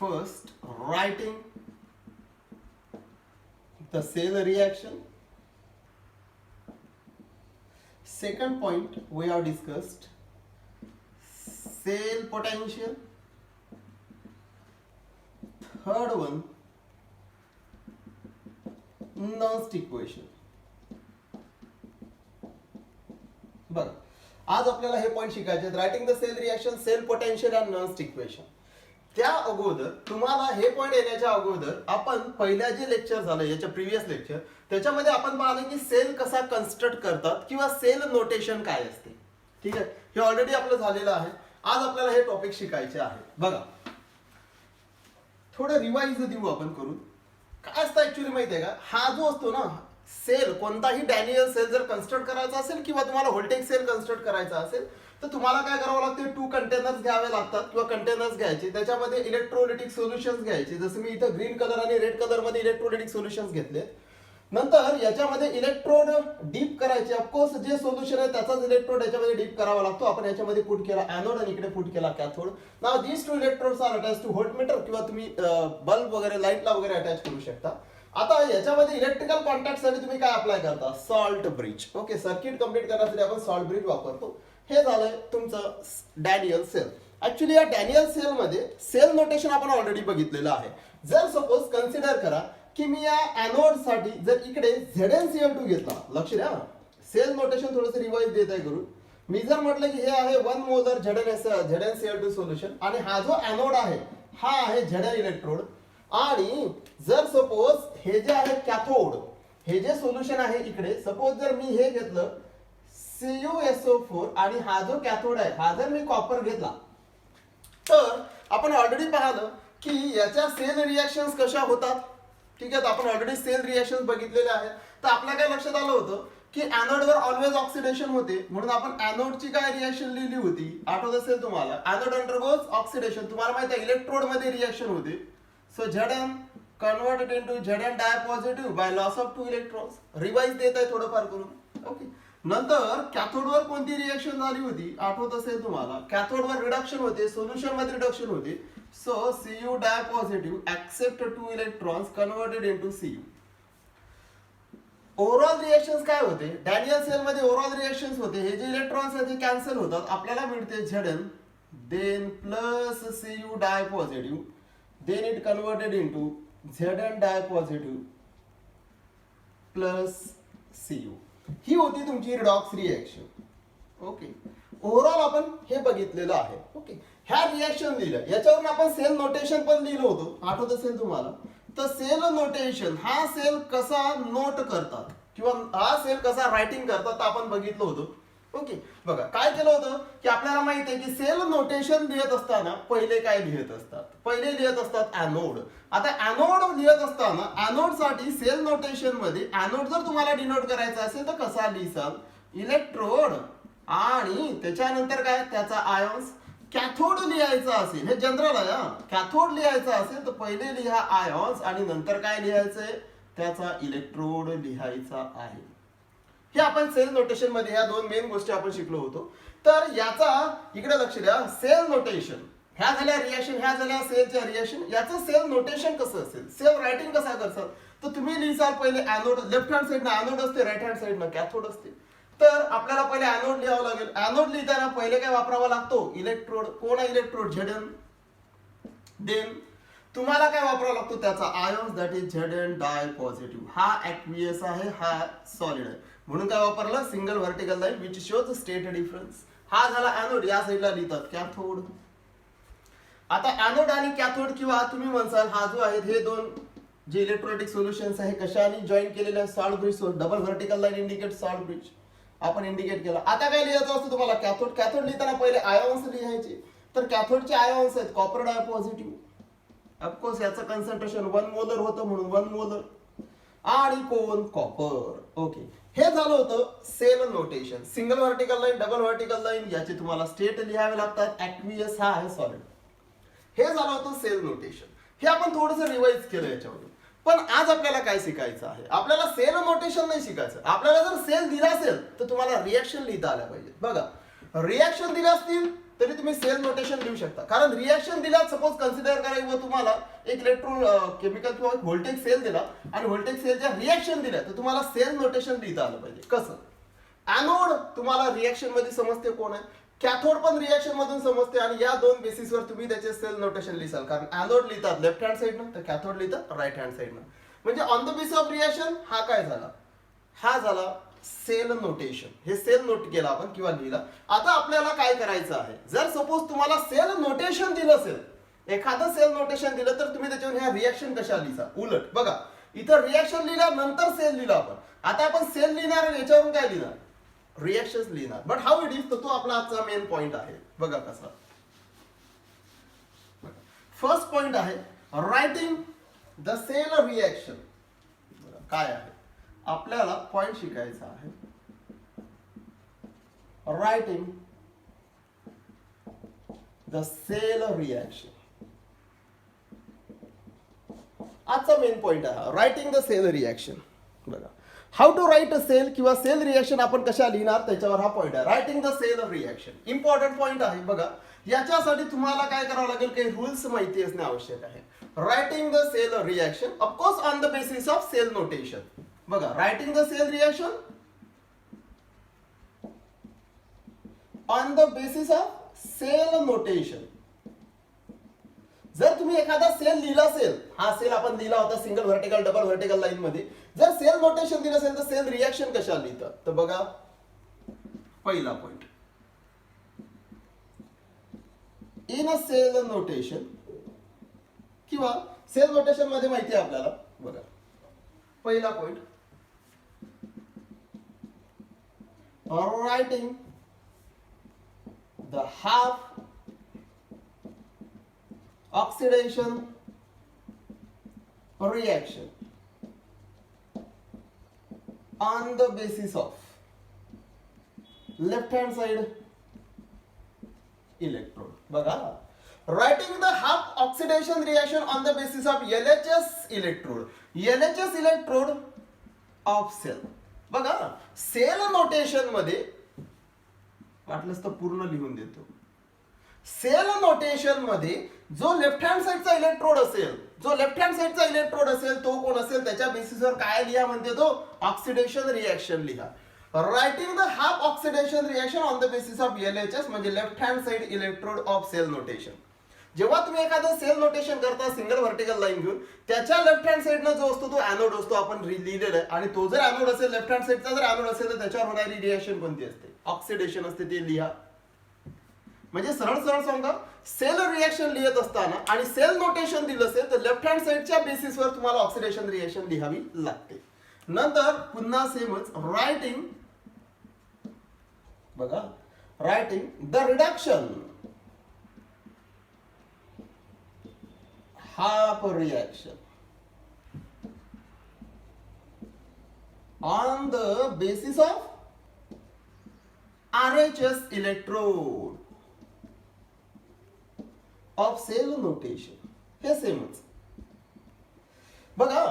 first writing the cell reaction. Second point we have discussed cell potential. Third one, Nernst equation. बघा, आज आपल्याला हे point शिकायचे आहेत. Writing the cell reaction, cell potential and Nernst equation. त्या अगोदर तुम्हाला हे पॉइंट येण्याच्या अगोदर आपण पहिल्या जे लेक्चर झालं याच्या प्रिव्हियस लेक्चर त्याच्यामध्ये आपण पाहिलं की सेल कसा कन्स्ट्रक्ट करतात किंवा सेल नोटेशन काय असते. ठीक आहे, हे ऑलरेडी आपलं झालेलं आहे. आज आपल्याला हे टॉपिक शिकायचे आहे. बघा, थोडं रिवाइज देऊ आपण करून. काय असतं ऍक्च्युअली माहिती आहे का, हा जो असतो ना सेल, कोणताही डॅनियल सेल जर कन्स्ट्रक्ट करायचा असेल किंवा तुम्हाला व्होल्टेज सेल कन्स्ट्रक्ट करायचा असेल तर तुम्हाला काय करावं लागते, 2 कंटेनर्स घ्यावे लागतात किंवा कंटेनर्स घ्यायचे, त्याच्यामध्ये इलेक्ट्रोलिटिक सोल्युशन्स घ्यायचे. जसं मी इथं ग्रीन कलर आणि रेड कलर मध्ये इलेक्ट्रोलिटिक सोल्युशन्स घेतले. नंतर याच्यामध्ये इलेक्ट्रोड डीप करायचे. ऑफकोर्स जे सोल्युशन आहे त्याचाच इलेक्ट्रोड याच्यामध्ये डीप करावा लागतो. आपण याच्यामध्ये पुट केला एनोड आणि इकडे पुट केला cathode. Now these 2 electrodes are attach to voltmeter किंवा तुम्ही बल्ब वगैरे लाईटला वगैरे अटॅच करू शकता. आता याच्यामध्ये इलेक्ट्रिकल कॉन्टॅक्ट साठी तुम्ही काय अप्लाय करता, salt bridge. Okay, circuit complete करण्यासाठी आपण सॉल्ट ब्रिज वापरतो. हे झालंय तुमचं डॅनियल सेल. ऍक्च्युली या डॅनियल सेल मध्ये सेल नोटेशन आपण ऑलरेडी बघितलेलं आहे. जर सपोज कन्सिडर करा की मी या एनोड साठी जर इकडे ZnCl2 घेतला, लक्ष द्या, सेल नोटेशन थोडंसं रिवाइज देत आहे करून. मी जर म्हटलं की हे आहे 1 मोलर ZnCl2 सोल्युशन आणि हा जो एनोड आहे हा आहे Zn इलेक्ट्रोड. आणि जर सपोज हे जे आहे कॅथोड, हे जे सोल्युशन आहे इकडे, सपोज जर मी हे घेतलं CuSO4 आणि हा जो कॅथोड आहे हा जर मी कॉपर घेतला तर आपण ऑलरेडी पाहिलं की याच्या सेल रिएक्शन्स कशा होतात. ठीक आहे, आपण ऑलरेडी सेल रिएक्शन्स बघितलेले आहेत. तर आपल्या काय लक्षात आलं होतं की एनोडवर ऑलवेज ऑक्सिडेशन होते, म्हणून आपण एनोडची काय रिएक्शन लिहिली होती आठवत असेल तुम्हाला. Anode undergoes oxidation. तुम्हाला माहिती आहे इलेक्ट्रोड मध्ये रिएक्शन होते. So Zn converted into Zn dipositive by loss of 2 electrons. Revise देत आहे थोडंफार करून. ओके, नंतर कॅथोडवर कोणती रिएक्शन झाली होती आठवत असेल तुम्हाला. कॅथोडवर रिडक्शन होते, सोल्युशन मध्ये रिडक्शन होते. So Cu dipositive accept 2 electrons converted into Cu. Overall reactions काय होते डॅनियल सेल मध्ये, ओव्हरऑल रिएक्शन्स होते. हे जे इलेक्ट्रॉन्स आहेत ते कॅन्सल होतात, आपल्याला मिळते Zn then plus Cu dipositive. Then it converted into Zn dipositive plus Cu. ही होती तुमची रिडॉक्स रिएक्शन. ओके, ओव्हरऑल आपण हे बघितलेलं आहे. ओके, ह्या रिएक्शन लिहिल्या, याच्यावरून आपण सेल नोटेशन पण लिहिलं होतं आठवत असेल तुम्हाला. तर सेल नोटेशन, हा सेल कसा नोट करतात किंवा हा सेल कसा रायटिंग करतात आपण बघितलं होतं. ओके, बघा काय केलं होतं की आपल्याला माहिती आहे की सेल नोटेशन लिहित असताना पहिले काय लिहित असतात, पहिले लिहित असतात एनोड. आता एनोड लिहित असताना एनोड साठी सेल नोटेशन मध्ये एनोड जर तुम्हाला डिनोट करायचा असेल तर कसा लिहिसाल, इलेक्ट्रोड आणि त्याच्यानंतर काय त्याचा आयॉन्स. कॅथोड लिहायचा असेल, हे जनरल आहे, कॅथोड लिहायचा असेल तर पहिले लिहा आयॉन्स आणि नंतर काय लिहायचंय त्याचा इलेक्ट्रोड लिहायचा आहे. हे आपण सेल नोटेशन मध्ये ह्या 2 मेन गोष्टी आपण शिकलो होतो. तर याचा इकडे लक्ष द्या, सेल नोटेशन ह्या झाल्या रिएक्शन, ह्या झाल्या सेलच्या रिएक्शन. याचं सेल नोटेशन कसं असेल, सेल रायटिंग कसा करसाल तर तुम्ही लिहिसाल पहिले एनोड, लेफ्ट हँड साइडनं एनोड असते, राईट हँड साइडनं कॅथोड असते. तर आपल्याला पहिले एनोड लिहावं लागेल. एनोड लिहिताना पहिले काय वापरावा लागतो, इलेक्ट्रोड. कोण आहे इलेक्ट्रोड, Zn. देन तुम्हाला काय वापरावा लागतो त्याचा आयॉन्स, दॅट इज Zn डायपॉझिटिव्ह. हा ऍक्वियस आहे, हा सॉलिड आहे, म्हणून काय वापरलं single vertical line which shows state difference. हा झाला एनोड, या साईडला लिहितात कॅथोड. आता एनोड आणि कॅथोड किंवा तुम्ही म्हणसाल हा जो आहे हे 2 जे इलेक्ट्रोलिटिक सोल्युशन्स आहे कशाने जॉईन केलेले आहे, salt bridge. Double vertical line indicate salt bridge आपण इंडिकेट केला. आता काय लिहायचं असतं तुम्हाला, कॅथोड. कॅथोड लिहिताना पहिले आयॉन्स लिहायचे. तर कॅथोडचे आयॉन्स आहेत कॉपर डायपॉझिटिव्ह. ऑफकोर्स याचं कन्सन्ट्रेशन 1 मोलर होतं म्हणून 1 मोलर आणि कोण कॉपर. ओके, हे झालं होतं cell notation. Single vertical line, double vertical line, याचे तुम्हाला स्टेट लिहावे लागतात. ऍक्वियस हा आहे सॉलिड. हे झालं होतं सेल नोटेशन. हे आपण थोडंसं रिवाइज केलं याच्यामध्ये. पण आज आपल्याला काय शिकायचं आहे, आपल्याला सेल नोटेशन नाही शिकायचं. आपल्याला जर सेल दिला असेल तर तुम्हाला रिएक्शन लिहिता आल्या पाहिजे. बघा, रिएक्शन दिल्या असतील तरी तुम्ही सेल नोटेशन लिहू शकता. कारण रिएक्शन दिला, सपोज कन्सिडर करा व तुम्हाला एक इलेक्ट्रो केमिकल किंवा व्होल्टेज सेल दिला आणि व्होल्टेज सेलच्या रिएक्शन दिल्या, तर तुम्हाला सेल नोटेशन लिहिता आलं पाहिजे. कसं? एनोड तुम्हाला रिएक्शन मध्ये समजते कोण आहे, कॅथोड पण रिएक्शन मधून समजते, आणि या दोन बेसिसवर तुम्ही त्याचे सेल नोटेशन लिहिसाल. कारण एनोड लिहितात लेफ्ट हँड साईडनं, तर कॅथोड लिहितात राईट हँड साईडनं. म्हणजे on the basis of reaction हा काय झाला, हा झाला सेल नोटेशन. हे सेल नोट केला आपण किंवा लिहिला. आता आपल्याला काय करायचं आहे, जर सपोज तुम्हाला सेल नोटेशन दिलं असेल, एखादं सेल नोटेशन दिलं, तर तुम्ही त्याच्यावर ह्या रिएक्शन कशा लिहिसा. उलट बघा, इथं रिएक्शन लिहिला नंतर सेल लिहिला आपण. आता आपण सेल लिहिणार आणि याच्यावरून काय लिहिणार, रिएक्शन्स लिहिणार. बट हाऊ इट इज, तो आपला आजचा मेन पॉइंट आहे. बघा कसा. फर्स्ट पॉइंट आहे रायटिंग द सेल रिएक्शन. काय आहे आपल्याला पॉइंट शिकायचा आहे, रायटिंग द सेल रिएक्शन. आजचा मेन पॉइंट आहे रायटिंग द सेल रिएक्शन. बघा, how to write a cell किंवा सेल रिएक्शन आपण कशा लिहिणार, त्याच्यावर हा पॉइंट आहे. Writing the cell reaction important point आहे. बघा, याच्यासाठी तुम्हाला काय करावं लागेल, काही रूल्स माहिती असणे आवश्यक आहे. Writing the cell reaction of course on the basis of cell notation. बघा, writing the cell reaction on the basis of cell notation. जर तुम्ही एखादा सेल लिहिला असेल, हा सेल आपण लिहिला होता single vertical double vertical line मध्ये, जर सेल नोटेशन दिलं असेल तर सेल रिएक्शन कशा लिहितात. तर बघा, पहिला point, in a cell notation किंवा सेल नोटेशन मध्ये माहिती आहे आपल्याला. बघा, पहिला point, writing the half oxidation reaction on the basis of left hand side electrode. बघा, writing the half oxidation reaction on the basis of LHS electrode of cell. बघा, sale notation मध्ये वाटलंच तर पूर्ण लिहून देतो. सेल नोटेशन मध्ये जो लेफ्ट हँड साइडचा इलेक्ट्रोड असेल, तो कोण असेल, त्याच्या बेसिसवर काय लिहा म्हणते, तो ऑक्सिडेशन रिएक्शन लिहा. Writing the half oxidation reaction on the basis of LHS म्हणजे left hand side electrode of cell notation. जेव्हा तुम्ही एखादं सेल नोटेशन करता सिंगल व्हर्टिकल लाईन घेऊन, त्याच्या लेफ्ट हँड साइडनं जो असतो तो एनोड असतो, आपण लिहिलेला आहे. आणि तो जर एनोड असेल, लेफ्ट हँड साइडचा जर एनोड असेल, तर त्याच्यावर होणारी रिएक्शन कोणती असते, ऑक्सिडेशन असते, ते लिहा. म्हणजे सरळ सरळ सांगा, सेल रिएक्शन लिहित असताना आणि सेल नोटेशन दिलं असेल तर लेफ्ट हँड साइडच्या बेसिसवर तुम्हाला ऑक्सिडेशन रिएक्शन लिहावी लागते. नंतर पुन्हा सेमच रायटिंग, बघा, writing the reduction half reaction on the basis of RHS electrode of cell notation. हे सेमच. बघा,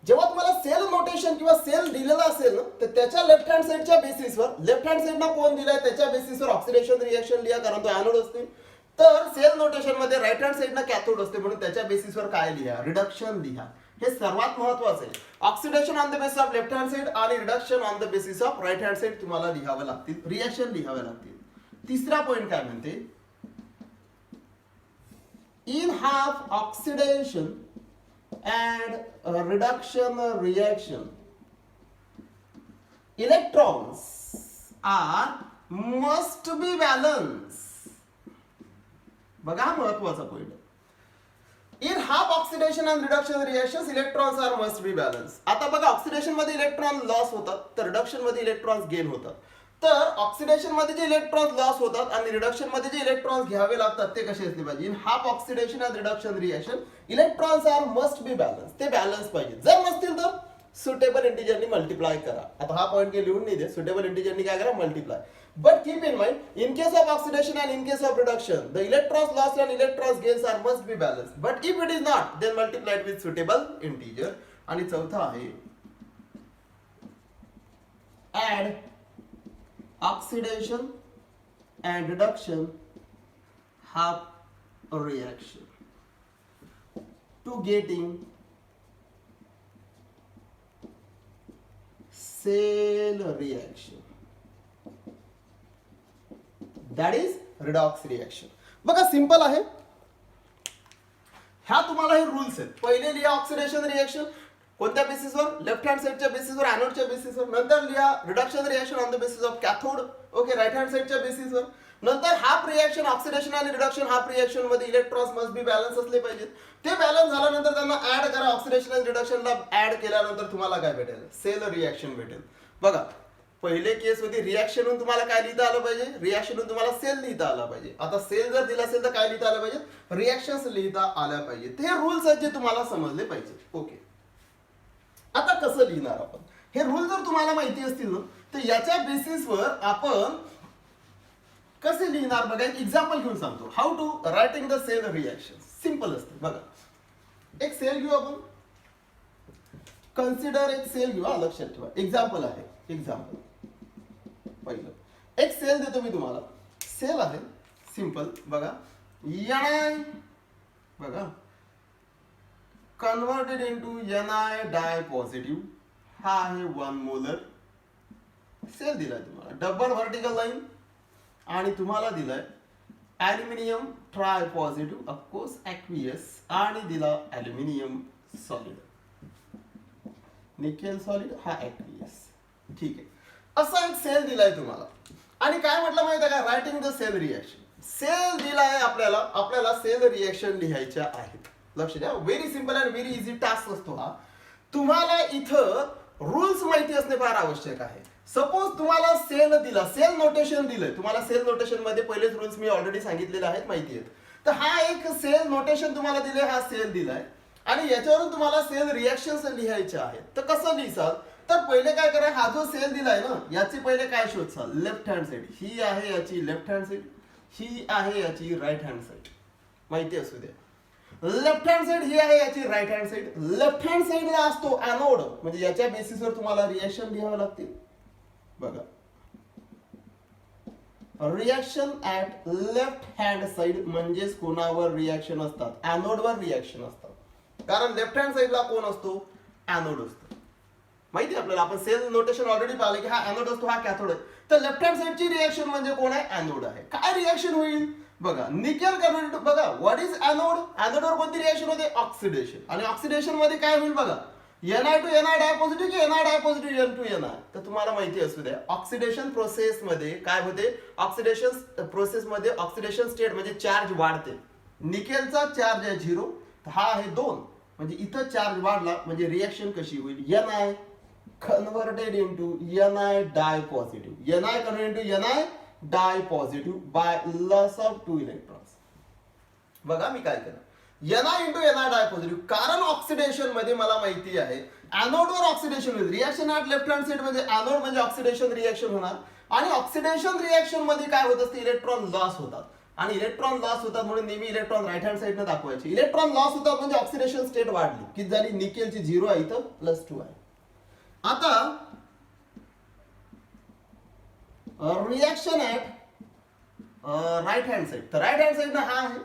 जेव्हा तुम्हाला सेल नोटेशन किंवा सेल दिलेला असेल ना, तर त्याच्या लेफ्ट हँड साइडच्या बेसिसवर, लेफ्ट हँड साइडला कोण दिलाय त्याच्या बेसिसवर ऑक्सिडेशन रिएक्शन लिहा, कारण तो एनोड असते. तर सेल नोटेशन मध्ये राईट हँड साइडला कॅथोड असते, म्हणून त्याच्या बेसिसवर काय लिहा, रिडक्शन लिहा. हे सर्वात महत्वाचं आहे. Oxidation on the basis of left hand side आणि reduction on the basis of right hand side तुम्हाला लिहावं लागतील, रिएक्शन लिहावे लागतील. तिसरा पॉइंट काय म्हणते, in half oxidation and reduction reaction electrons are must be balanced. बघा, महत्वाचा point. In half oxidation and reduction reactions electrons are must be balance. आता बघा, ऑक्सिडेशन मध्ये इलेक्ट्रॉन लॉस होतात, तर रिडक्शन मध्ये इलेक्ट्रॉन्स गेन होतात. तर ऑक्सिडेशन मध्ये जे इलेक्ट्रॉन्स लॉस होतात आणि रिडक्शन मध्ये जे इलेक्ट्रॉन्स घ्यावे लागतात ते कसे असले पाहिजे. In half oxidation and reduction reaction electrons are must be balance. ते बॅलन्स पाहिजे. जर नसतील तर सुटेबल इंटिजरनी मल्टिप्लाय करा. आता हा पॉइंट के लिहून नाही दे, सुटेबल इंटिजरनी काय करा, multiply. But keep in mind, in case of oxidation and in case of reduction, the electrons lost and electrons gains are must be balanced. But if it is not, then multiply it with suitable integer. आणि चौथा आहे add oxidation and reduction half reaction to getting cell reaction, that is redox reaction. बघा simple आहे, ह्या तुम्हाला हे rules आहेत. पहिले लिहा ऑक्सिडेशन रिएक्शन कोणत्या बेसिसवर, लेफ्ट हँड साइडच्या बेसिसवर, एनोडच्या बेसिसवर. नंतर लिहा reduction reaction on the basis of cathode, okay, right hand साइडच्या बेसिसवर. नंतर हाफ रिएक्शन, ऑक्सिडेशन आणि रिडक्शन हाफ रिएक्शन मध्ये इलेक्ट्रॉन्स मस्ट बी बॅलन्स असले पाहिजेत. ते बॅलन्स झाल्यानंतर त्यांना ऍड करा. ऑक्सिडेशन आणि रिडक्शनला ऍड केल्यानंतर तुम्हाला काय भेटेल, सेल रिएक्शन भेटेल. बघा पहिले केस होती रिएक्शनहून तुम्हाला काय लिहिता आलं पाहिजे, रिएक्शनहून तुम्हाला सेल लिहिता आला पाहिजे. आता सेल जर दिला असेल तर काय लिहिता आलं पाहिजे, रिएक्शन्स लिहिता आल्या पाहिजे. ते रूल्स आहेत जे तुम्हाला समजले पाहिजे. ओके, आता कसं लिहिणार आपण, हे रूल जर तुम्हाला माहिती असतील ना तर याच्या बेसिसवर आपण कसे लिहिणार. बघा एक एक्झाम्पल घेऊन सांगतो. How to writing the cell reaction. Simple असते. बघा एक सेल घेऊ आपण, कन्सिडर एक सेल घेऊ. लक्षात ठेवा एक्झाम्पल आहे. एक्झाम्पल पहिलं एक सेल देतो मी तुम्हाला. सेल आहे सिंपल. बघा Ni, बघा converted into Ni di positive. हा आहे 1 मोलर. सेल दिलाय तुम्हाला, डबल व्हर्टिकल लाईन, आणि तुम्हाला दिलाय aluminium try positive, of course aqueous, आणि दिला ॲल्युमिनियम सॉलिड, निकेल सॉलिड, हा ॲक्वियस. ठीक आहे, असा एक सेल दिलाय तुम्हाला. आणि काय म्हटलं माहिती आहे का, writing the cell reaction. Cell दिलाय आपल्याला सेल रिएक्शन लिहायच्या आहेत. लक्ष द्या, very simple and very easy task असतो हा. तुम्हाला इथं रूल्स माहिती असणे फार आवश्यक आहे. सपोज तुम्हाला सेल दिला, सेल नोटेशन दिलंय तुम्हाला. सेल नोटेशन मध्ये पहिलेच रूल्स मी ऑलरेडी सांगितलेले आहेत, माहिती आहेत. तर हा एक सेल नोटेशन तुम्हाला दिले, हा सेल दिलाय आणि याच्यावरून तुम्हाला सेल रिएक्शन्स लिहायचे आहेत. तर कसं लिहिसाल, तर पहिले काय करा, हा जो सेल दिलाय ना याची पहिले काय शोधसाल, लेफ्ट हँड साइड. ही आहे याची लेफ्ट हँड साइड, ही आहे याची राईट हँड साइड. माहिती असू द्या, लेफ्ट हँड साइड ही आहे याची right hand side. Left hand साइडला असतो एनोड, म्हणजे याच्या बेसिसवर तुम्हाला रिएक्शन लिहावं लागतील. बघा reaction at left hand side म्हणजेच कोणावर रिएक्शन असतात, एनोडवर रिएक्शन असतात. कारण लेफ्ट हँड साइडला कोण असतो, एनोड असतो. माहिती आहे आपल्याला, आपण सेल नोटेशन ऑलरेडी पाहिले की हा एनोड असतो, हा कॅथोड आहे. तर लेफ्ट हँड साइडची रिएक्शन म्हणजे कोण आहे, एनोड आहे. काय रिएक्शन होईल बघा, निकेल कन्वर्टेड. बघा व्हॉट इज एनोड, एनोडवर कोणती रिएक्शन होते, ऑक्सिडेशन. आणि ऑक्सिडेशन मध्ये काय होईल बघा, Ni to Ni डायपॉझिटिव्ह की Ni डायपॉझिटिव्ह N to Ni. तर तुम्हाला माहिती असू द्या, ऑक्सिडेशन प्रोसेस मध्ये काय होते, ऑक्सिडेशन प्रोसेस मध्ये ऑक्सिडेशन स्टेट म्हणजे चार्ज वाढते. निकेलचा चार्ज आहे 0, हा आहे 2, म्हणजे इथं चार्ज वाढला म्हणजे रिएक्शन कशी होईल, Ni converted into Ni di positive. Ni converted into Ni di positive by loss of 2 electrons. बघा मी काय केलं, Ni into Ni di positive. कारण ऑक्सिडेशन मध्ये मला माहिती आहे एनोडवर ऑक्सिडेशन होईल. Reaction at left hand side म्हणजे एनोड म्हणजे ऑक्सिडेशन रिएक्शन होणार. आणि ऑक्सिडेशन रिएक्शन मध्ये काय होत असते, इलेक्ट्रॉन लॉस होतात. आणि इलेक्ट्रॉन लॉस होतात म्हणून नेहमी इलेक्ट्रॉन राईट हँड साइडने दाखवायचे. इलेक्ट्रॉन लॉस होतात म्हणजे ऑक्सिडेशन स्टेट वाढली. किती झाली, निकेलची 0 आहे इथं +2 आहे. आता reaction at right hand side. तर राईट हँड साइड हा आहे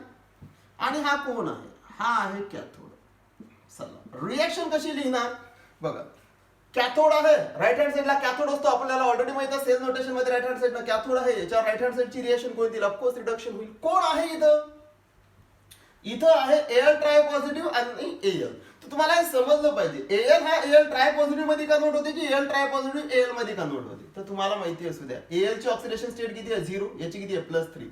आणि हा कोण आहे, हा आहे कॅथोड. चला रिएक्शन कशी लिहिणार बघा, कॅथोड आहे राईट हँड साइडला, कॅथोड असतो आपल्याला ऑलरेडी माहिती आहे. सेल नोटेशन मध्ये राईट हँड साइडला कॅथोड आहे, याच्यावर राईट हँड साइडची रिएक्शन कोणती, ऑफकोर्स रिडक्शन होईल. कोण आहे इथं, इथं आहे Al ट्राय पॉझिटिव्ह आणि Al. तर तुम्हाला हे समजलं पाहिजे, Al हा Al ट्राय पॉझिटिव्ह मध्ये कन्वर्ट होते की Al ट्राय पॉझिटिव्ह Al मध्ये कन्वर्ट होते. तर तुम्हाला माहिती असू द्या, Al ची ऑक्सिडेशन स्टेट किती आहे, 0, याची किती आहे, +3.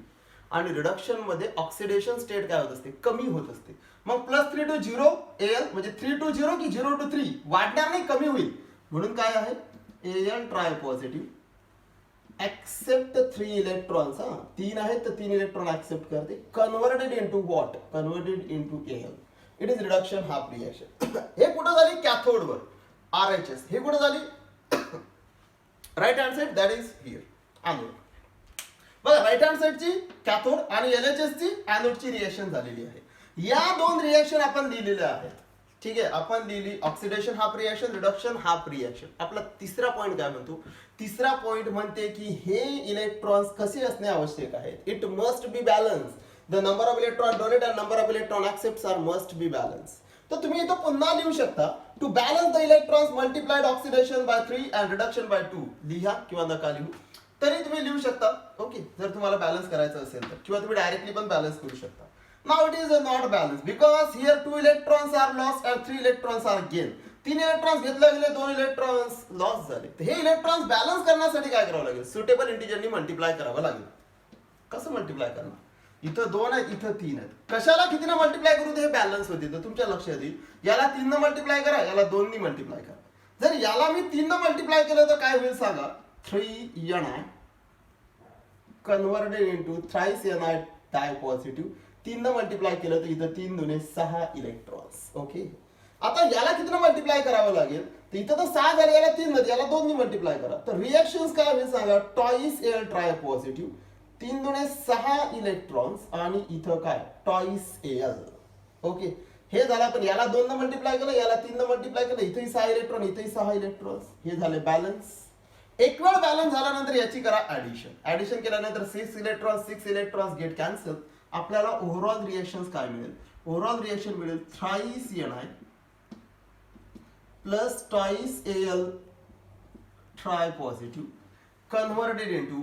आणि रिडक्शन मध्ये ऑक्सिडेशन स्टेट काय होत असते, कमी होत असते. मग +3 to 0 Al म्हणजे 3 to 0 की 0 to 3 वाढणार नाही, कमी होईल. म्हणून काय आहे, Al tri positive accept 3 electrons. 3 आहेत तर 3 इलेक्ट्रॉन ऍक्सेप्ट करते. Converted into what, converted into Al. It is reduction half reaction. हे कुठं झाली, कॅथोड वर RHS. हे कुठं झाली, right hand side, that is here anode. बघा राईट हँड साइडची कॅथोड आणि LHS ची एनोडची रिएक्शन झालेली आहे. या 2 रिएक्शन आपण लिहिलेल्या आहेत. ठीक आहे, आपण लिहिली oxidation half reaction, reduction half reaction. आपला तिसरा पॉइंट काय म्हणतो, तिसरा पॉइंट म्हणते की हे इलेक्ट्रॉन्स कसे असणे आवश्यक आहेत, it must be balance. The number of electron donate and number of electron accept are must be balance. तर तुम्ही इथं पुन्हा लिहू शकता to balance the electrons multiplied oxidation by 3 and reduction by 2 लिहा किंवा नका लिहू तरी तुम्ही लिहू शकता. ओके, जर तुम्हाला बॅलन्स करायचं असेल तर, किंवा तुम्ही डायरेक्टली पण बॅलन्स करू शकता. Now it is not balance because here 2 electrons are lost and 3 electrons are gain. 3 electrons घेतले गेले, 2 इलेक्ट्रॉन्स लॉस झाले. हे इलेक्ट्रॉन्स बॅलन्स करण्यासाठी काय करावं लागेल? सुटेबल इंटिजरनी मल्टिप्लाय करावं लागेल. कसं मल्टिप्लाय करणार? इथं 2 आहेत, इथं 3 आहेत. कशाला कितीनं मल्टिप्लाय करू हे बॅलन्स होते. तर तुमच्या लक्षात येईल याला 3 न मल्टिप्लाय करा, याला 2 नी मल्टिप्लाय करा. जर याला मी 3 न मल्टिप्लाय केलं तर काय होईल सांगा? 3Ni converted into thrice Ni di positive. 3 न मल्टिप्लाय केलं तर इथं 3 दुने 6 इलेक्ट्रॉन्स. ओके, आता याला कितीनं मल्टिप्लाय करावं लागेल? तर इथं तर 6 झाले, याला 3 मध्ये, याला 2 नी मल्टिप्लाय करा. तर रिएक्शन्स काय होईल सांगा? टॉईस Al ट्राय पॉझिटिव्ह, 3 दुने 6 इलेक्ट्रॉन्स आणि इथं काय? Toys Al. ओके, हे झालं. पण याला 2 न मल्टिप्लाय केलं, याला 3 न मल्टिप्लाय केलं, इथेही 6 इलेक्ट्रॉन, इथेही 6 इलेक्ट्रॉन्स. हे झाले बॅलन्स. एक वेळ बॅलन्स झाल्यानंतर याची करा ऍडिशन. ऍडिशन केल्यानंतर 6 इलेक्ट्रॉन्स गेट कॅन्सल. आपल्याला ओव्हरऑल रिएक्शन्स काय मिळेल? ओव्हरऑल रिएक्शन मिळेल thrice Ni plus twice Al tri positive converted into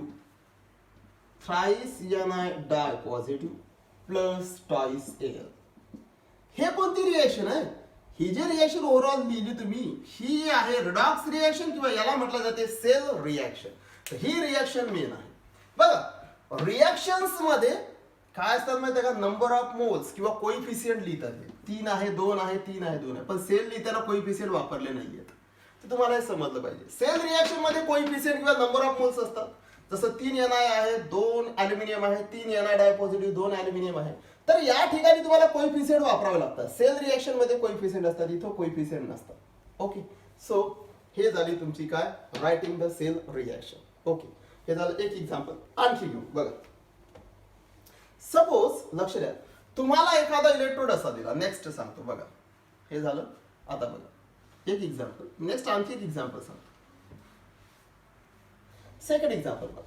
thrice Ni di positive plus twice Al. हे कोणती रिएक्शन आहे? ही जी रिएक्शन ओव्हरऑल लिहिली तुम्ही, ही आहे रिडॉक्स रिएक्शन किंवा याला म्हटलं जाते सेल रिएक्शन. तर ही रिएक्शन मेन आहे. बघा, रिएक्शन्स मध्ये काय असतात माहिती आहे का? नंबर ऑफ मोल्स किंवा कोइफिशियंट लिहितात. 3 आहे, 2 आहे, 3 आहे, 2 आहे. पण सेल लिहिताना कोइफिशियंट वापरले नाहीयेत. तर तुम्हाला हे समजलं पाहिजे. सेल रिएक्शन मध्ये कोइफिशियंट किंवा नंबर ऑफ मोल्स असतात. जसं 3 Ni आहे, 2 अल्युमिनियम आहे, 3 Ni डाय पॉझिटिव्ह, 2 अल्युमिनियम आहे. तर या ठिकाणी तुम्हाला कोइफिशियंट वापरावे लागतात. सेल रिएक्शन मध्ये कोइफिशियंट असतात, इथं कोइफिशियंट नसतात. ओके, सो हे झाली तुमची काय? Writing the cell reaction. Okay, हे झालं एक एक्झाम्पल. आणखी घेऊ. बघा, सपोज लक्ष द्या, तुम्हाला एखादा इलेक्ट्रोड असा दिला. नेक्स्ट सांगतो. बघा, हे झालं. आता बघा एक एक्झाम्पल. नेक्स्ट आणखी एक एक्झाम्पल सांगतो. सेकंड एक्झाम्पल बघा.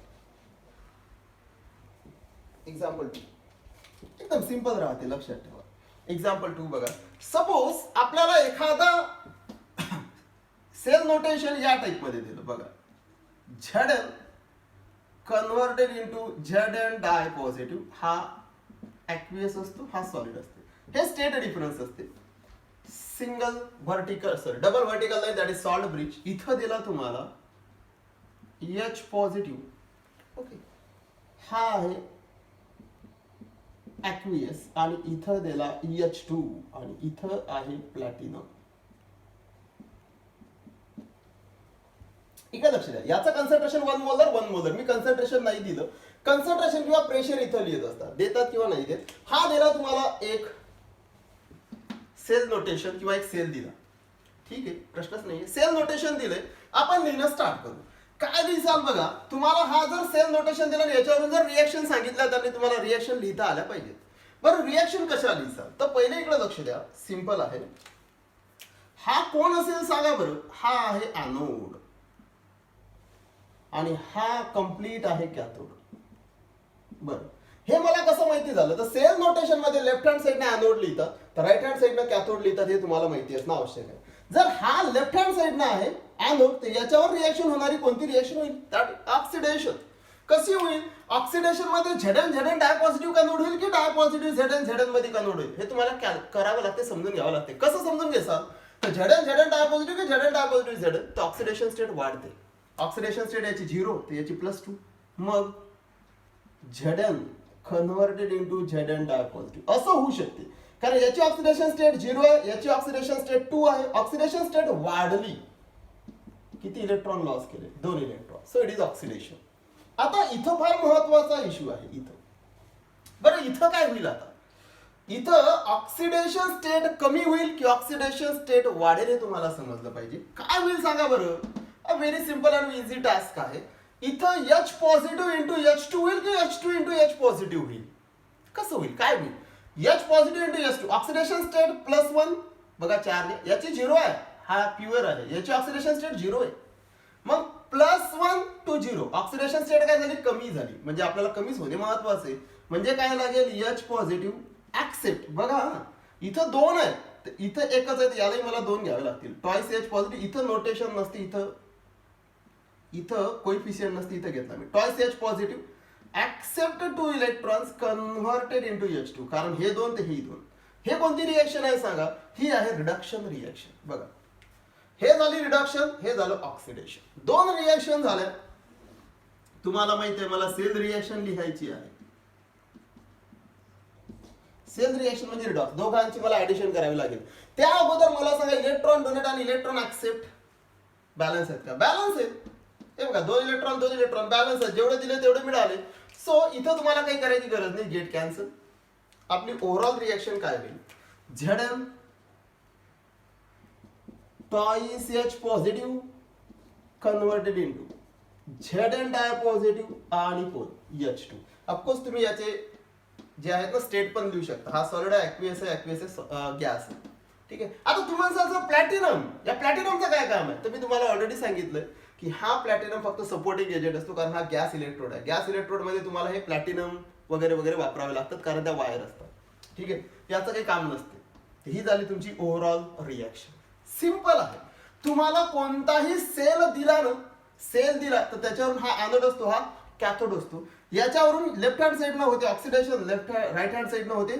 एक्झाम्पल 2 एकदम सिंपल राहते, लक्षात ठेवा. एक्झाम्पल 2 बघा. सपोज आपल्याला एखादा सेल नोटेशन या टाइप मध्ये दिलं. बघा, Zn converted into Zn di positive. हा ऍक्वियस असतो, हा सॉलिड असतो. हे स्टेट डिफरन्स असते. Single vertical double vertical line that is salt bridge. इथं दिला तुम्हाला H पॉझिटिव्ह. ओके, हा आहे ऍक्वियस आणि इथं दिला H2 आणि इथं आहे प्लॅटिनम. इकडे लक्ष द्या, याचं कन्सन्ट्रेशन 1 मोलर. मी कन्सन्ट्रेशन नाही दिलं. कन्सन्ट्रेशन किंवा प्रेशर इथं लिहित असतात, देतात किंवा नाही देत. हा दिला तुम्हाला एक सेल नोटेशन किंवा एक सेल दिला. ठीक आहे, प्रश्नच नाही. सेल नोटेशन दिले, आपण लिहिणं स्टार्ट करू. काय लिहिसाल बघा, तुम्हाला हा जर सेल नोटेशन दिलं, याच्यावरून जर रिएक्शन सांगितलं तर तुम्हाला रिएक्शन लिहिता आल्या पाहिजेत. बरं, रिएक्शन कशा लिहिसाल? तर पहिले इकडे लक्ष द्या, सिंपल आहे. हा कोण असेल सांगा बरं? हा आहे एनोड आणि हा कंप्लीट आहे कॅथोड. बरं, हे मला कसं माहिती झालं? तर सेल नोटेशन मध्ये लेफ्ट हँड साइडने एनोड लिहितात, तर राईट हँड साइडने कॅथोड लिहितात. हे तुम्हाला माहिती असणं आवश्यक आहे. जर हा लेफ्ट हँड साइडने आहे एनोड, तर याच्यावर रिएक्शन होणारी कोणती रिएक्शन होईल? That oxidation. कशी होईल? ऑक्सिडेशन मध्ये Zn डाय पॉझिटिव्ह कन्वर्ट होईल की डाय पॉझिटिव्ह Zn मध्ये कन्वर्ट होईल? हे तुम्हाला करावं लागते, समजून घ्यावं लागते. कसं समजून घ्याल? तर Zn डाय पॉझिटिव्ह की Zn डाय पॉझिटिव्ह Zn, तर ऑक्सिडेशन स्टेट वाढते. ऑक्सिडेशन स्टेट याची 0 तर याची +2. मग Zn converted into Zn di positive असं होऊ शकते. कारण याची ऑक्सिडेशन स्टेट 0 आहे, याची ऑक्सिडेशन स्टेट 2 आहे. ऑक्सिडेशन स्टेट वाढली, किती इलेक्ट्रॉन लॉस केले? 2 electron. So it is oxidation. आता इथं फार महत्वाचा इश्यू आहे. इथं बरं, इथं काय होईल? आता इथं ऑक्सिडेशन स्टेट कमी होईल की ऑक्सिडेशन स्टेट वाढेल हे तुम्हाला समजलं पाहिजे. काय होईल सांगा बरं? A very simple and easy task आहे. इथं H पॉझिटिव्ह इंटू H2 होईल की H2 इंटू H पॉझिटिव्ह होईल? कसं होईल? काय होईल? H positive into H2. Oxidation state +1. बघा, चार्ज याची 0 आहे, हा प्युअर आहे. याची ऑक्सिडेशन स्टेट 0 आहे. मग +1 to 0 ऑक्सिडेशन स्टेट काय झाली? कमी झाली. म्हणजे आपल्याला कमीच होणे महत्वाचं आहे. म्हणजे काय लागेल H पॉझिटिव्ह ऍक्सेप्ट. बघा इथं 2 आहे, इथं एकच आहे, यालाही मला 2 घ्यावे लागतील. ट्वाइस H पॉझिटिव्ह, इथं नोटेशन नसते, इथं कोइफिशियंट नसते, इथं घेतला मी. Twice H positive accept 2 electrons converted into H2. कारण हे 2 ते हे 2. हे कोणती रिएक्शन आहे सांगा? ही आहे रिडक्शन रिएक्शन. बघा हे झाली रिडक्शन, हे झालं ऑक्सिडेशन. 2 रिएक्शन झाल्या. तुम्हाला माहिती आहे मला सेल रिएक्शन लिहायची आहे. सेल रिएक्शन म्हणजे रिडॉक्स, दोघांची मला ऍडिशन करावी लागेल. त्या अगोदर मला सांगा इलेक्ट्रॉन डोनेट आणि इलेक्ट्रॉन ऍक्सेप्ट बॅलन्स आहेत का? बॅलन्स आहेत. हे बघा 2 इलेक्ट्रॉन बॅलन्स आहेत, जेवढे दिले तेवढे मिळाले. सो इथं तुम्हाला काही करायची गरज नाही, गेट कॅन्सल. आपली ओव्हरऑल रिएक्शन काय होईल? Zn twice H positive converted into Zn di positive आणि पोल H2. ऑफकोर्स तुम्ही याचे जे आहेत ना स्टेट पण लिहू शकता. हा सॉलिड आहे, ऍक्वियस आहे, गॅस आहे. ठीक आहे. आता तुम्हाला प्लॅटिनम, या प्लॅटिनमचं काय काम आहे? तर मी तुम्हाला ऑलरेडी सांगितलं की हा प्लॅटिनम फक्त सपोर्टिंग एजंट असतो, कारण हा गॅस इलेक्ट्रोड आहे. गॅस इलेक्ट्रोड मध्ये तुम्हाला हे प्लॅटिनम वगैरे वगैरे वापरावे लागतात, कारण त्या वायर असतात. ठीक आहे, याचं काही काम नसते. ही झाली तुमची ओव्हरऑल रिएक्शन. सिंपल आहे. तुम्हाला कोणताही सेल दिला ना, सेल दिला तर त्याच्यावरून हा एनोड असतो, हा कॅथोड असतो. याच्यावरून लेफ्ट हँड साइड न होते ऑक्सिडेशन, राईट हँड साइड न होते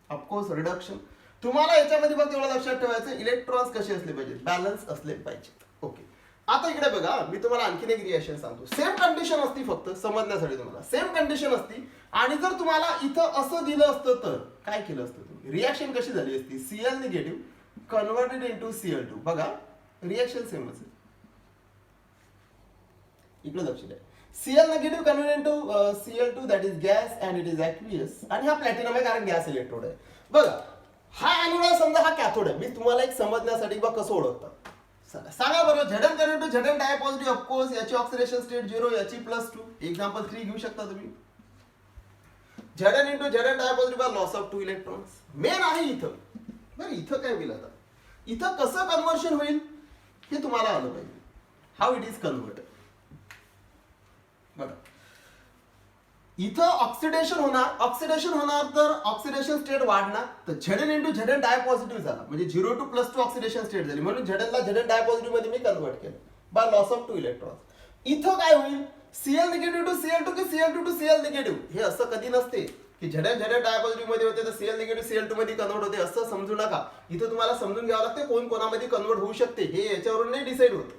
ऑफकोर्स रिडक्शन. तुम्हाला याच्यामध्ये बघ एवढं लक्षात ठेवायचं, इलेक्ट्रॉन्स कसे असले पाहिजे? बॅलन्स असले पाहिजेत. ओके, आता इकडे बघा, मी तुम्हाला आणखीन एक रिएक्शन सांगतो. सेम कंडिशन असती, फक्त समजण्यासाठी तुम्हाला सेम कंडिशन असती. आणि जर तुम्हाला इथं असं दिलं असतं तर काय केलं असतं तुम्ही? रिएक्शन कशी झाली असती? Cl negative converted into Cl2. बघा रिएक्शन सेमच आहे. इकडे लक्ष द्या. Cl negative converted into Cl2 that is gas and it is aqueous. आणि हा प्लॅटिनम आहे, कारण गॅस इलेक्ट्रोड आहे. बघा हा एनोड आहे, समजा हा कॅथोड आहे. मी तुम्हाला एक समजण्यासाठी बघ कसं ओळखतात सांगा बरं. Zn connect to Zn di positive, of course याची ऑक्सिडेशन स्टेट 0, याची +2. एक्झाम्पल 3 घेऊ शकता तुम्ही. Zn into Zn di positive by loss of 2 electrons. Main आहे इथं. बरं इथं काय होईल? आता इथं कसं कन्व्हर्शन होईल हे तुम्हाला आलं पाहिजे. How it is converted. बघा इथं ऑक्सिडेशन होणार तर ऑक्सिडेशन स्टेट वाढणार. तर Zn into Zn di positive झाला, म्हणजे 0 to +2 ऑक्सिडेशन स्टेट झाली. म्हणून Zn ला Zn डाय पॉझिटिव्ह मध्ये मी कन्वर्ट केलं बाय लॉस ऑफ 2 इलेक्ट्रॉन्स. इथं काय होईल? Cl निगेटिव्ह टू Cl2 की Cl2 टू Cl निगेटिव्ह. हे असं कधी नसते की Zn डाय पॉझिटिव्ह मध्ये होते तर Cl निगेटिव्ह Cl2 मध्ये कन्वर्ट होते, असं समजू नका. इथं तुम्हाला समजून घ्यावं लागते कोण कोणामध्ये कन्वर्ट होऊ शकते, हे याच्यावरून नाही डिसाईड होत.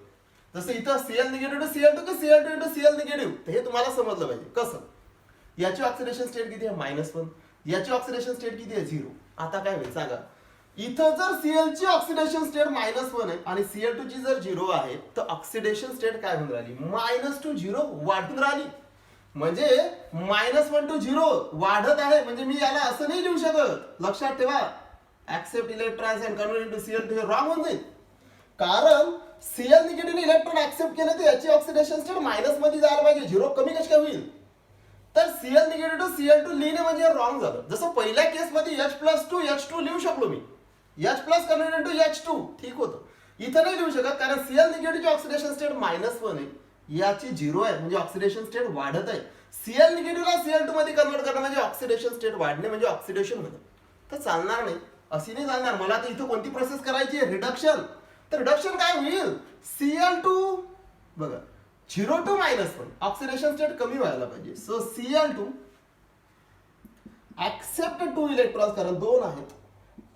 जसं इथं Cl निगेटिव्ह टू Cl2 की Cl2 इंटू Cl निगेटिव्ह, हे तुम्हाला समजलं पाहिजे. कसं? याची ऑक्सिडेशन स्टेट किती आहे? -1. याची ऑक्सिडेशन स्टेट किती आहे? 0. आता काय होईल सांगा? इथं जर Cl ची ऑक्सिडेशन स्टेट -1 आहे आणि Cl2 ची जर 0 आहे तर ऑक्सिडेशन स्टेट काय होऊन राहिली? -0 वाढून राहिली. म्हणजे -1 to 0 वाढत आहे. म्हणजे मी याला असं नाही लिहू शकत. लक्षात ठेवा, accept electrons and convert into Cl2 हे रॉंग होऊन जाईल. कारण Cl निगेटिव्ह इलेक्ट्रॉन ऍक्सेप्ट केले तर याची ऑक्सिडेशन स्टेट मायनस मध्ये जायला पाहिजे. 0 कमी कशी काय होईल? तर Cl निगेटिव्ह टू Cl2 लिहिणे म्हणजे रॉंग झालं. जसं पहिल्या केस मध्ये H+2 H2 लिहू शकलो मी, H+ कन्वर्ट इनटू H2 ठीक होतं. इथं नाही लिहू शकत कारण Cl निगेटिव्हची ऑक्सिडेशन स्टेट -1 आहे, याची 0 आहे, म्हणजे ऑक्सिडेशन स्टेट वाढत आहे. Cl निगेटिव्हला Cl2 मध्ये कन्वर्ट करणं म्हणजे ऑक्सिडेशन स्टेट वाढणे, म्हणजे ऑक्सिडेशन होणं. तर चालणार नाही, अशी नाही चालणार. मला आता इथं कोणती प्रोसेस करायची आहे? रिडक्शन. तर रिडक्शन काय होईल? Cl2 बघा 0 to -1 ऑक्सिडेशन स्टेट कमी व्हायला पाहिजे. सो Cl2 ऍक्सेप्ट 2 इलेक्ट्रॉन्स, कारण 2 आहेत,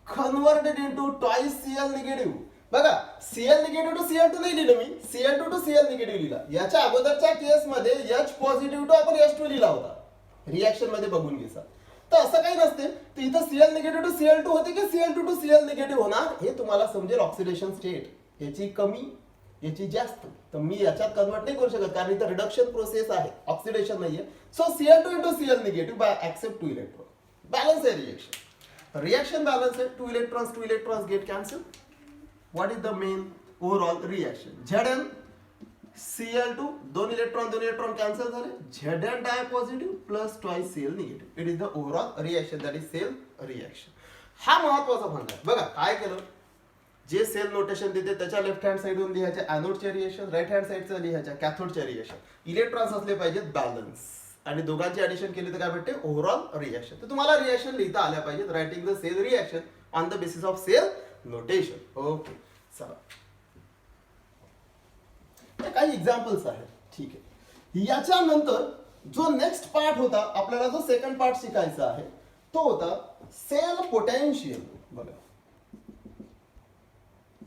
converted into twice Cl negative. बघा Cl निगेटिव्ह टू Cl2 नाही लिहिलं मी, Cl2 टू Cl निगेटिव्ह लिहिला. याच्या अगोदरच्या केस मध्ये H पॉझिटिव्ह टू आपण H2 लिहिला होता, रिएक्शन मध्ये बघून घ्या. तर असं काही नसते. तर इथं Cl निगेटिव्ह टू Cl2 होते की Cl2 टू Cl निगेटिव्ह होणार, हे तुम्हाला समजेल. ऑक्सिडेशन स्टेट याची कमी, याची जास्त. तर मी याच्यात कन्वर्ट नाही करू शकत कारण इथं रिडक्शन प्रोसेस आहे, ऑक्सिडेशन नाहीये. So Cl2 into Cl negative by accept 2 electron. Balance आहे रिएक्शन. रिएक्शन बॅलन्स आहे. 2 electrons get cancel. What is the main overall reaction? Zn Cl2 2 electron cancel झाले. Zn di positive plus twice Cl negative. It is the overall reaction, that is cell reaction. हा महत्वाचा fund आहे. बघा काय केलं, जे sale notation देते त्याच्या लेफ्ट हँड साइडून लिहायचे एनोडचे रिएक्शन, राईट हँड साइडचं लिहायच्या कॅथोडचे रिएक्शन. इलेक्ट्रॉन्स असले पाहिजेत बॅलन्स. आणि दोघांची ऍडिशन केली तर काय भेटते ओव्हरऑल रिएक्शन. तर तुम्हाला रिएक्शन लिहिता आल्या पाहिजेत. Writing the cell reaction on the basis of cell notation. Okay चला काही एक्झाम्पल्स आहेत. ठीक आहे. याच्यानंतर जो नेक्स्ट पार्ट होता आपल्याला, जो सेकंड पार्ट शिकायचा आहे तो होता सेल पोटेन्शियल. बघा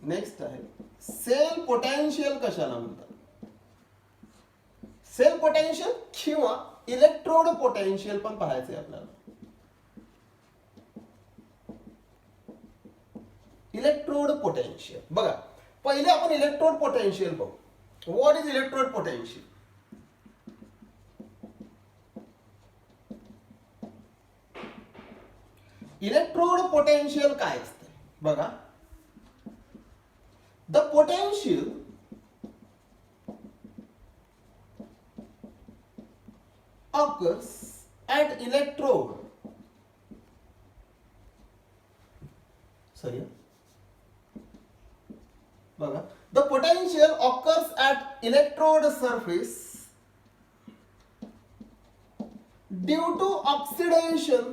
नेक्स्ट आहे सेल पोटेन्शियल. कशाला म्हणतात? सेल पोटेन्शियल किंवा इलेक्ट्रोड पोटेन्शियल पण पाहायचंय आपल्याला. इलेक्ट्रोड पोटेन्शियल बघा, पहिले आपण इलेक्ट्रोड पोटेन्शियल पाहू. What is electrode potential? Electrode potential काय असते बघा. The potential occurs at electrode. Sorry. बघा, the potential occurs at electrode surface due to oxidation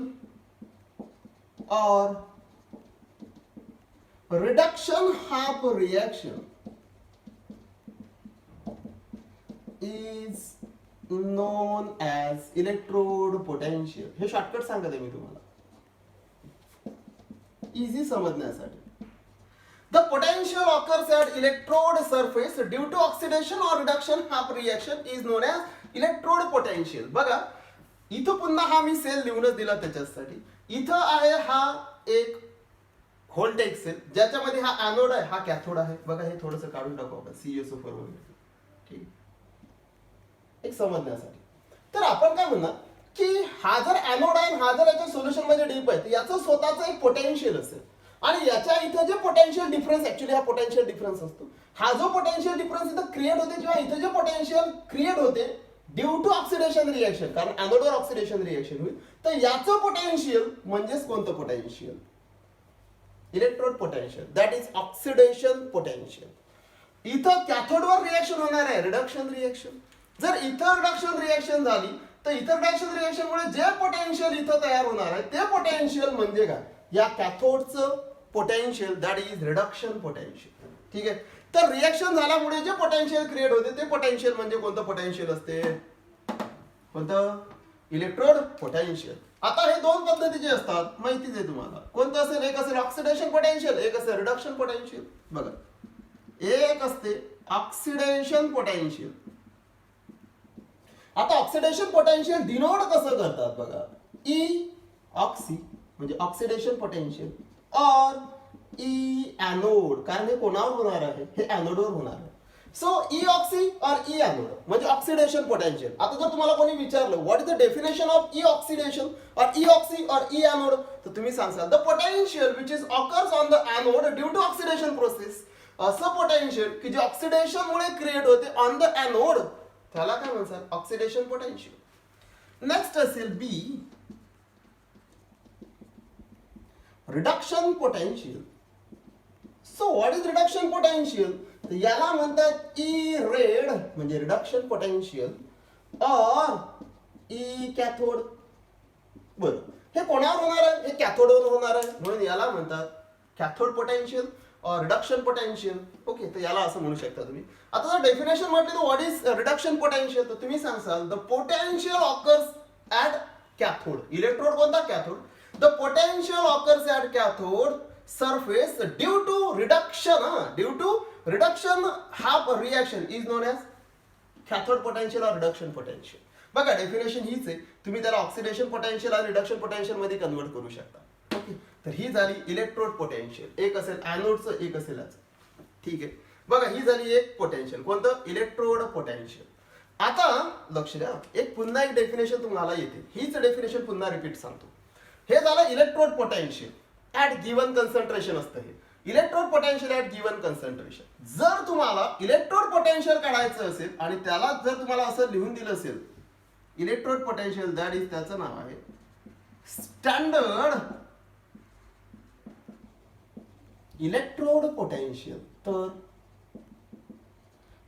or reduction half reaction is known as electrode potential. हे shortcut सांगते मी तुम्हाला easy समजण्यासाठी. The potential occurs at electrode surface due to oxidation or reduction half reaction is known as electrode potential. बघा इथं पुन्हा हा मी sale लिहूनच दिला त्याच्यासाठी. इथं आहे हा एक व्होल्टेज सेल ज्याच्यामध्ये हा एनोड आहे, हा कॅथोड आहे. बघा हे थोडंसं काढून टाकू आपण CSO4 वगैरे. ठीक एक समजण्यासाठी. तर आपण काय म्हणणार की हा जर एनोड आहे, हा जर याच्या सोल्युशन मध्ये डीप आहे, तर याचं स्वतःचं एक पोटेन्शियल असेल आणि याच्या इथं जे पोटेन्शियल डिफरन्स, ऍक्च्युली हा पोटेन्शियल डिफरन्स असतो. हा जो पोटेन्शियल डिफरन्स इथं क्रिएट होते किंवा इथं जे पोटेन्शियल क्रिएट होते ड्यू टू ऑक्सिडेशन रिएक्शन, कारण एनोडवर ऑक्सिडेशन रिएक्शन होईल, तर याचं पोटेन्शियल म्हणजेच कोणतं potential? Electrode potential. That is oxidation potential. इथं कॅथोडवर रिएक्शन होणार आहे, रिडक्शन रिएक्शन. जर इथं रिडक्शन रिएक्शन झाली तर इथं रिडक्शन रिएक्शन मुळे जे पोटेन्शियल इथं तयार होणार आहे ते पोटेन्शियल म्हणजे काय? या कॅथोडचं potential. That is reduction potential. ठीक आहे. तर रिएक्शन झाल्यामुळे जे पोटेन्शियल क्रिएट होते ते पोटेन्शियल म्हणजे कोणतं पोटेन्शियल असते? कोणतं? Electrode potential. आता हे दोन पद्धतीचे असतात, माहितीच आहे तुम्हाला. कोणतं असेल? एक असेल ऑक्सिडेशन पोटेन्शियल, एक असेल रिडक्शन पोटेन्शियल. बघा एक असते ऑक्सिडेशन पोटेन्शियल. आता ऑक्सिडेशन पोटेन्शियल डिनोट कसं करतात बघा. ई ऑक्सी म्हणजे ऑक्सिडेशन पोटेन्शियल और ई एनोड, कारण हे कोणावर होणार आहे? हे एनोडवर होणार आहे. सो ई ऑक्सी और ई एनोड म्हणजे ऑक्सिडेशन पोटेन्शियल. आता जर तुम्हाला कोणी विचारलं what is the definition of E oxidation और ई ऑक्सी और ई एनोड, तर तुम्ही सांगाल the potential which is occurs on the anode due to oxidation process. असं पोटेन्शियल की जे ऑक्सिडेशन मुळे क्रिएट होते ऑन द एनोड, त्याला काय म्हणतात? Oxidation potential. नेक्स्ट असेल be reduction potential. So what is reduction potential? तर याला म्हणतात ई रेड म्हणजे रिडक्शन पोटेन्शियल और ई कॅथोड. बरं हे कोणावर होणार आहे? हे कॅथोडवर होणार आहे, म्हणून याला म्हणतात कॅथोड पोटेन्शियल और रिडक्शन पोटेन्शियल. ओके, तर याला असं म्हणू शकता तुम्ही. आता जर डेफिनेशन म्हटलं तर व्हॉट इज रिडक्शन पोटेन्शियल, तर तुम्ही सांगाल the potential occurs at cathode. Electrode कोणता? Cathode. The potential occurs at cathode surface due to reduction due to reduction half reaction is known as cathode potential or reduction potential. बघा definition हीच आहे. तुम्ही त्याला oxidation potential आणि reduction potential मध्ये convert करू शकता. ओके, तर ही झाली इलेक्ट्रोड पोटेन्शियल. एक असेल एनोडचं, एक असेल याचं. ठीक आहे. बघा ही झाली एक पोटेन्शियल. कोणतं? Electrode potential. आता लक्ष द्या, एक पुन्हा एक डेफिनेशन तुम्हाला येते. हीच डेफिनेशन पुन्हा रिपीट सांगतो. हे झालं electrode potential at given concentration असतं हे. Electrode potential at given concentration. जर तुम्हाला इलेक्ट्रोड पोटेन्शियल काढायचं असेल आणि त्याला जर तुम्हाला असं लिहून दिलं असेल इलेक्ट्रोड पोटेन्शियल, दॅट इज त्याचं नाव आहे स्टँडर्ड इलेक्ट्रोड पोटेन्शियल. तर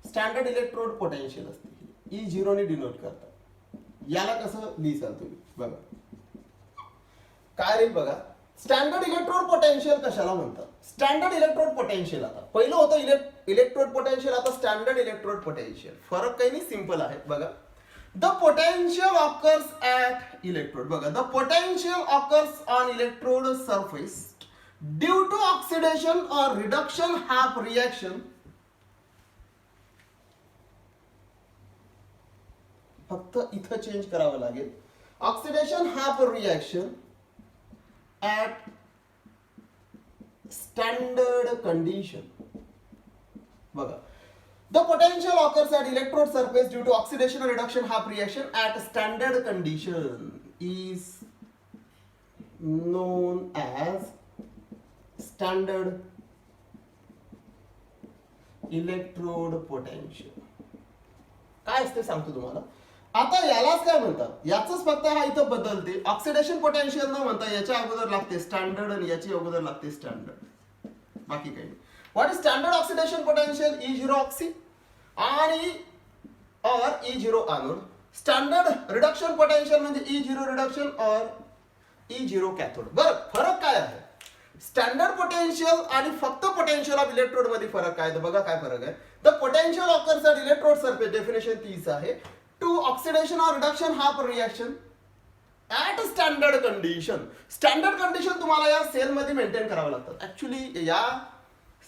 स्टँडर्ड इलेक्ट्रोड पोटेन्शियल असते, E0 ने डिनोट करतात. याला कसं लिहिसाल तुम्ही बघा. काय रे बघा, स्टँडर्ड इलेक्ट्रोड पोटेन्शियल कशाला म्हणतात? स्टँडर्ड इलेक्ट्रोड पोटेन्शियल, आता पहिलं होतं इलेक्ट्रोड पोटेन्शियल, आता स्टँडर्ड इलेक्ट्रोड पोटेन्शियल. फरक काही नाही, सिंपल आहे बघा. The potential occurs at electrode, बघा, the potential occurs on electrode surface due to oxidation और रिडक्शन हाफ रिएक्शन. फक्त इथं चेंज करावं लागेल. Oxidation half reaction at standard condition. बघा, the potential occurs at electrode surface due to oxidation or reduction half reaction at standard condition is known as standard electrode potential. काय असते सांगतो तुम्हाला. आता यालाच काय म्हणतात, याच फक्त हा इथं बदलते. ऑक्सिडेशन पोटेन्शियल न म्हणता याच्या अगोदर लागते स्टँडर्ड आणि याची अगोदर लागते स्टँडर्ड, बाकी काही नाही. What is standard oxidation potential? E0 oxy आणि और E0 anode. Standard reduction potential म्हणजे E0 रिडक्शन और E0 कॅथोड. बरं, फरक काय आहे? स्टँडर्ड पोटेन्शियल आणि फक्त पोटेन्शियल ऑफ इलेक्ट्रोड मध्ये फरक काय? तर बघा काय फरक आहे. The potential occurs at electrode surface, definition तीच आहे, टू ऑक्सिडेशन और reduction half reaction at standard condition. Standard condition तुम्हाला या सेल मध्ये मेंटेन करावं लागतं. ऍक्च्युली या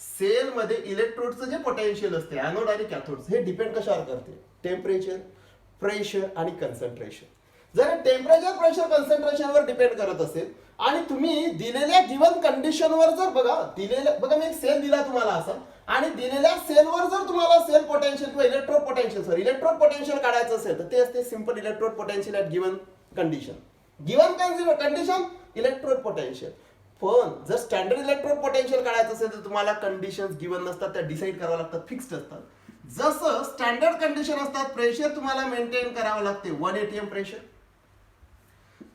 सेल मध्ये इलेक्ट्रोडचं जे पोटेन्शियल असते एनोड आणि कॅथोड, हे डिपेंड कशावर करते? टेम्परेचर, प्रेशर आणि कन्सन्ट्रेशन. जर टेम्परेचर, प्रेशर, कन्सन्ट्रेशन वर डिपेंड करत असेल आणि तुम्ही दिलेल्या गिवन कंडिशनवर जर बघा मी एक सेल दिला तुम्हाला असा, आणि दिलेल्या सेलवर जर तुम्हाला सेल पोटेन्शियल किंवा इलेक्ट्रोड पोटेन्शियल काढायचं असेल तर ते असते simple electrode potential at given condition. Given condition electrode potential. पण जर स्टँडर्ड इलेक्ट्रोड पोटेन्शियल काढायचं असेल तर तुम्हाला कंडिशन्स गिवन नसतात, त्या डिसाईड कराव्या लागतात, फिक्स्ड असतात. जसं स्टँडर्ड कंडिशन असतात, प्रेशर तुम्हाला मेंटेन करावं लागते 1 atm प्रेशर,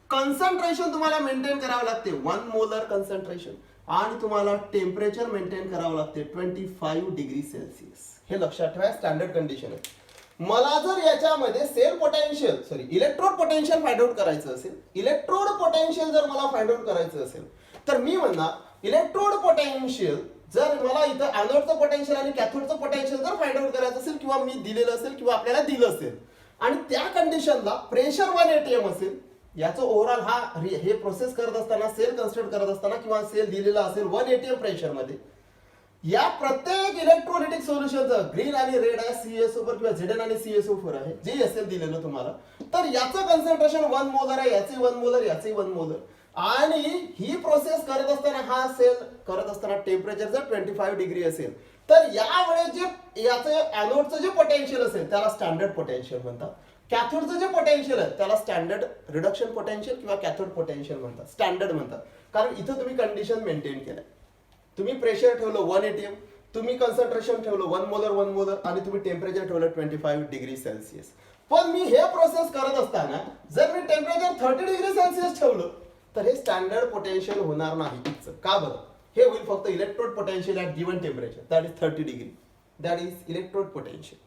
कन्सन्ट्रेशन तुम्हाला मेंटेन करावं लागते 1 मोलर कन्सन्ट्रेशन, आणि तुम्हाला टेम्परेचर मेंटेन करावं लागते 25 डिग्री सेल्सिअस. हे लक्षात ठेवा, स्टँडर्ड कंडिशन आहे. मला जर याच्यामध्ये cell potential electrode potential find out करायचं असेल, इलेक्ट्रोड पोटेन्शियल जर मला फाइंड आउट करायचं असेल तर मी म्हणणार इलेक्ट्रोड पोटेन्शियल, जर मला इथं एनोडचं पोटेन्शियल आणि कॅथोडचं पोटेन्शियल जर फाइंड आउट करायचं असेल किंवा मी दिलेलं असेल किंवा आपल्याला दिलं असेल आणि त्या कंडिशनला प्रेशर 1 atm असेल, याचं ओव्हरऑल हे प्रोसेस करत असताना, सेल कन्स्ट्रक्ट करत असताना किंवा सेल दिलेला असेल 1 atm प्रेशर मध्ये, या प्रत्येक इलेक्ट्रोलिटिक सोल्युशनचं ग्रीन आणि रेड आहे CSO4 किंवा Zn आणि CSO4 आहे, जे असेल दिलेलं तुम्हाला, तर याचं कन्सन्ट्रेशन 1 मोलर आहे, याचे 1 मोलर, याचे 1 मोलर. आणि ही प्रोसेस करत असताना, हा सेल करत असताना टेम्परेचर जर 25 डिग्री असेल तर यावेळेस जे याचं एनोडचं जे पोटेन्शियल असेल त्याला स्टँडर्ड पोटेन्शियल म्हणतात. कॅथोडचं जे पोटेन्शियल आहे त्याला स्टँडर्ड रिडक्शन पोटेन्शियल किंवा कॅथोड पोटेन्शियल म्हणतात, स्टँडर्ड म्हणतात. कारण इथं तुम्ही कंडिशन मेंटेन केलं, तुम्ही प्रेशर ठेवलं 1 atm, तुम्ही कन्सन्ट्रेशन ठेवलं 1 मोलर आणि तुम्ही टेम्परेचर ठेवलं 25 डिग्री सेल्सिअस. पण मी हे प्रोसेस करत असताना जर मी टेम्परेचर 30 डिग्री सेल्सिअस ठेवलं तर हे स्टँडर्ड पोटेन्शियल होणार नाही. का बरं? हे होईल फक्त electrode potential at given temperature, that is 30 degree, that is electrode potential.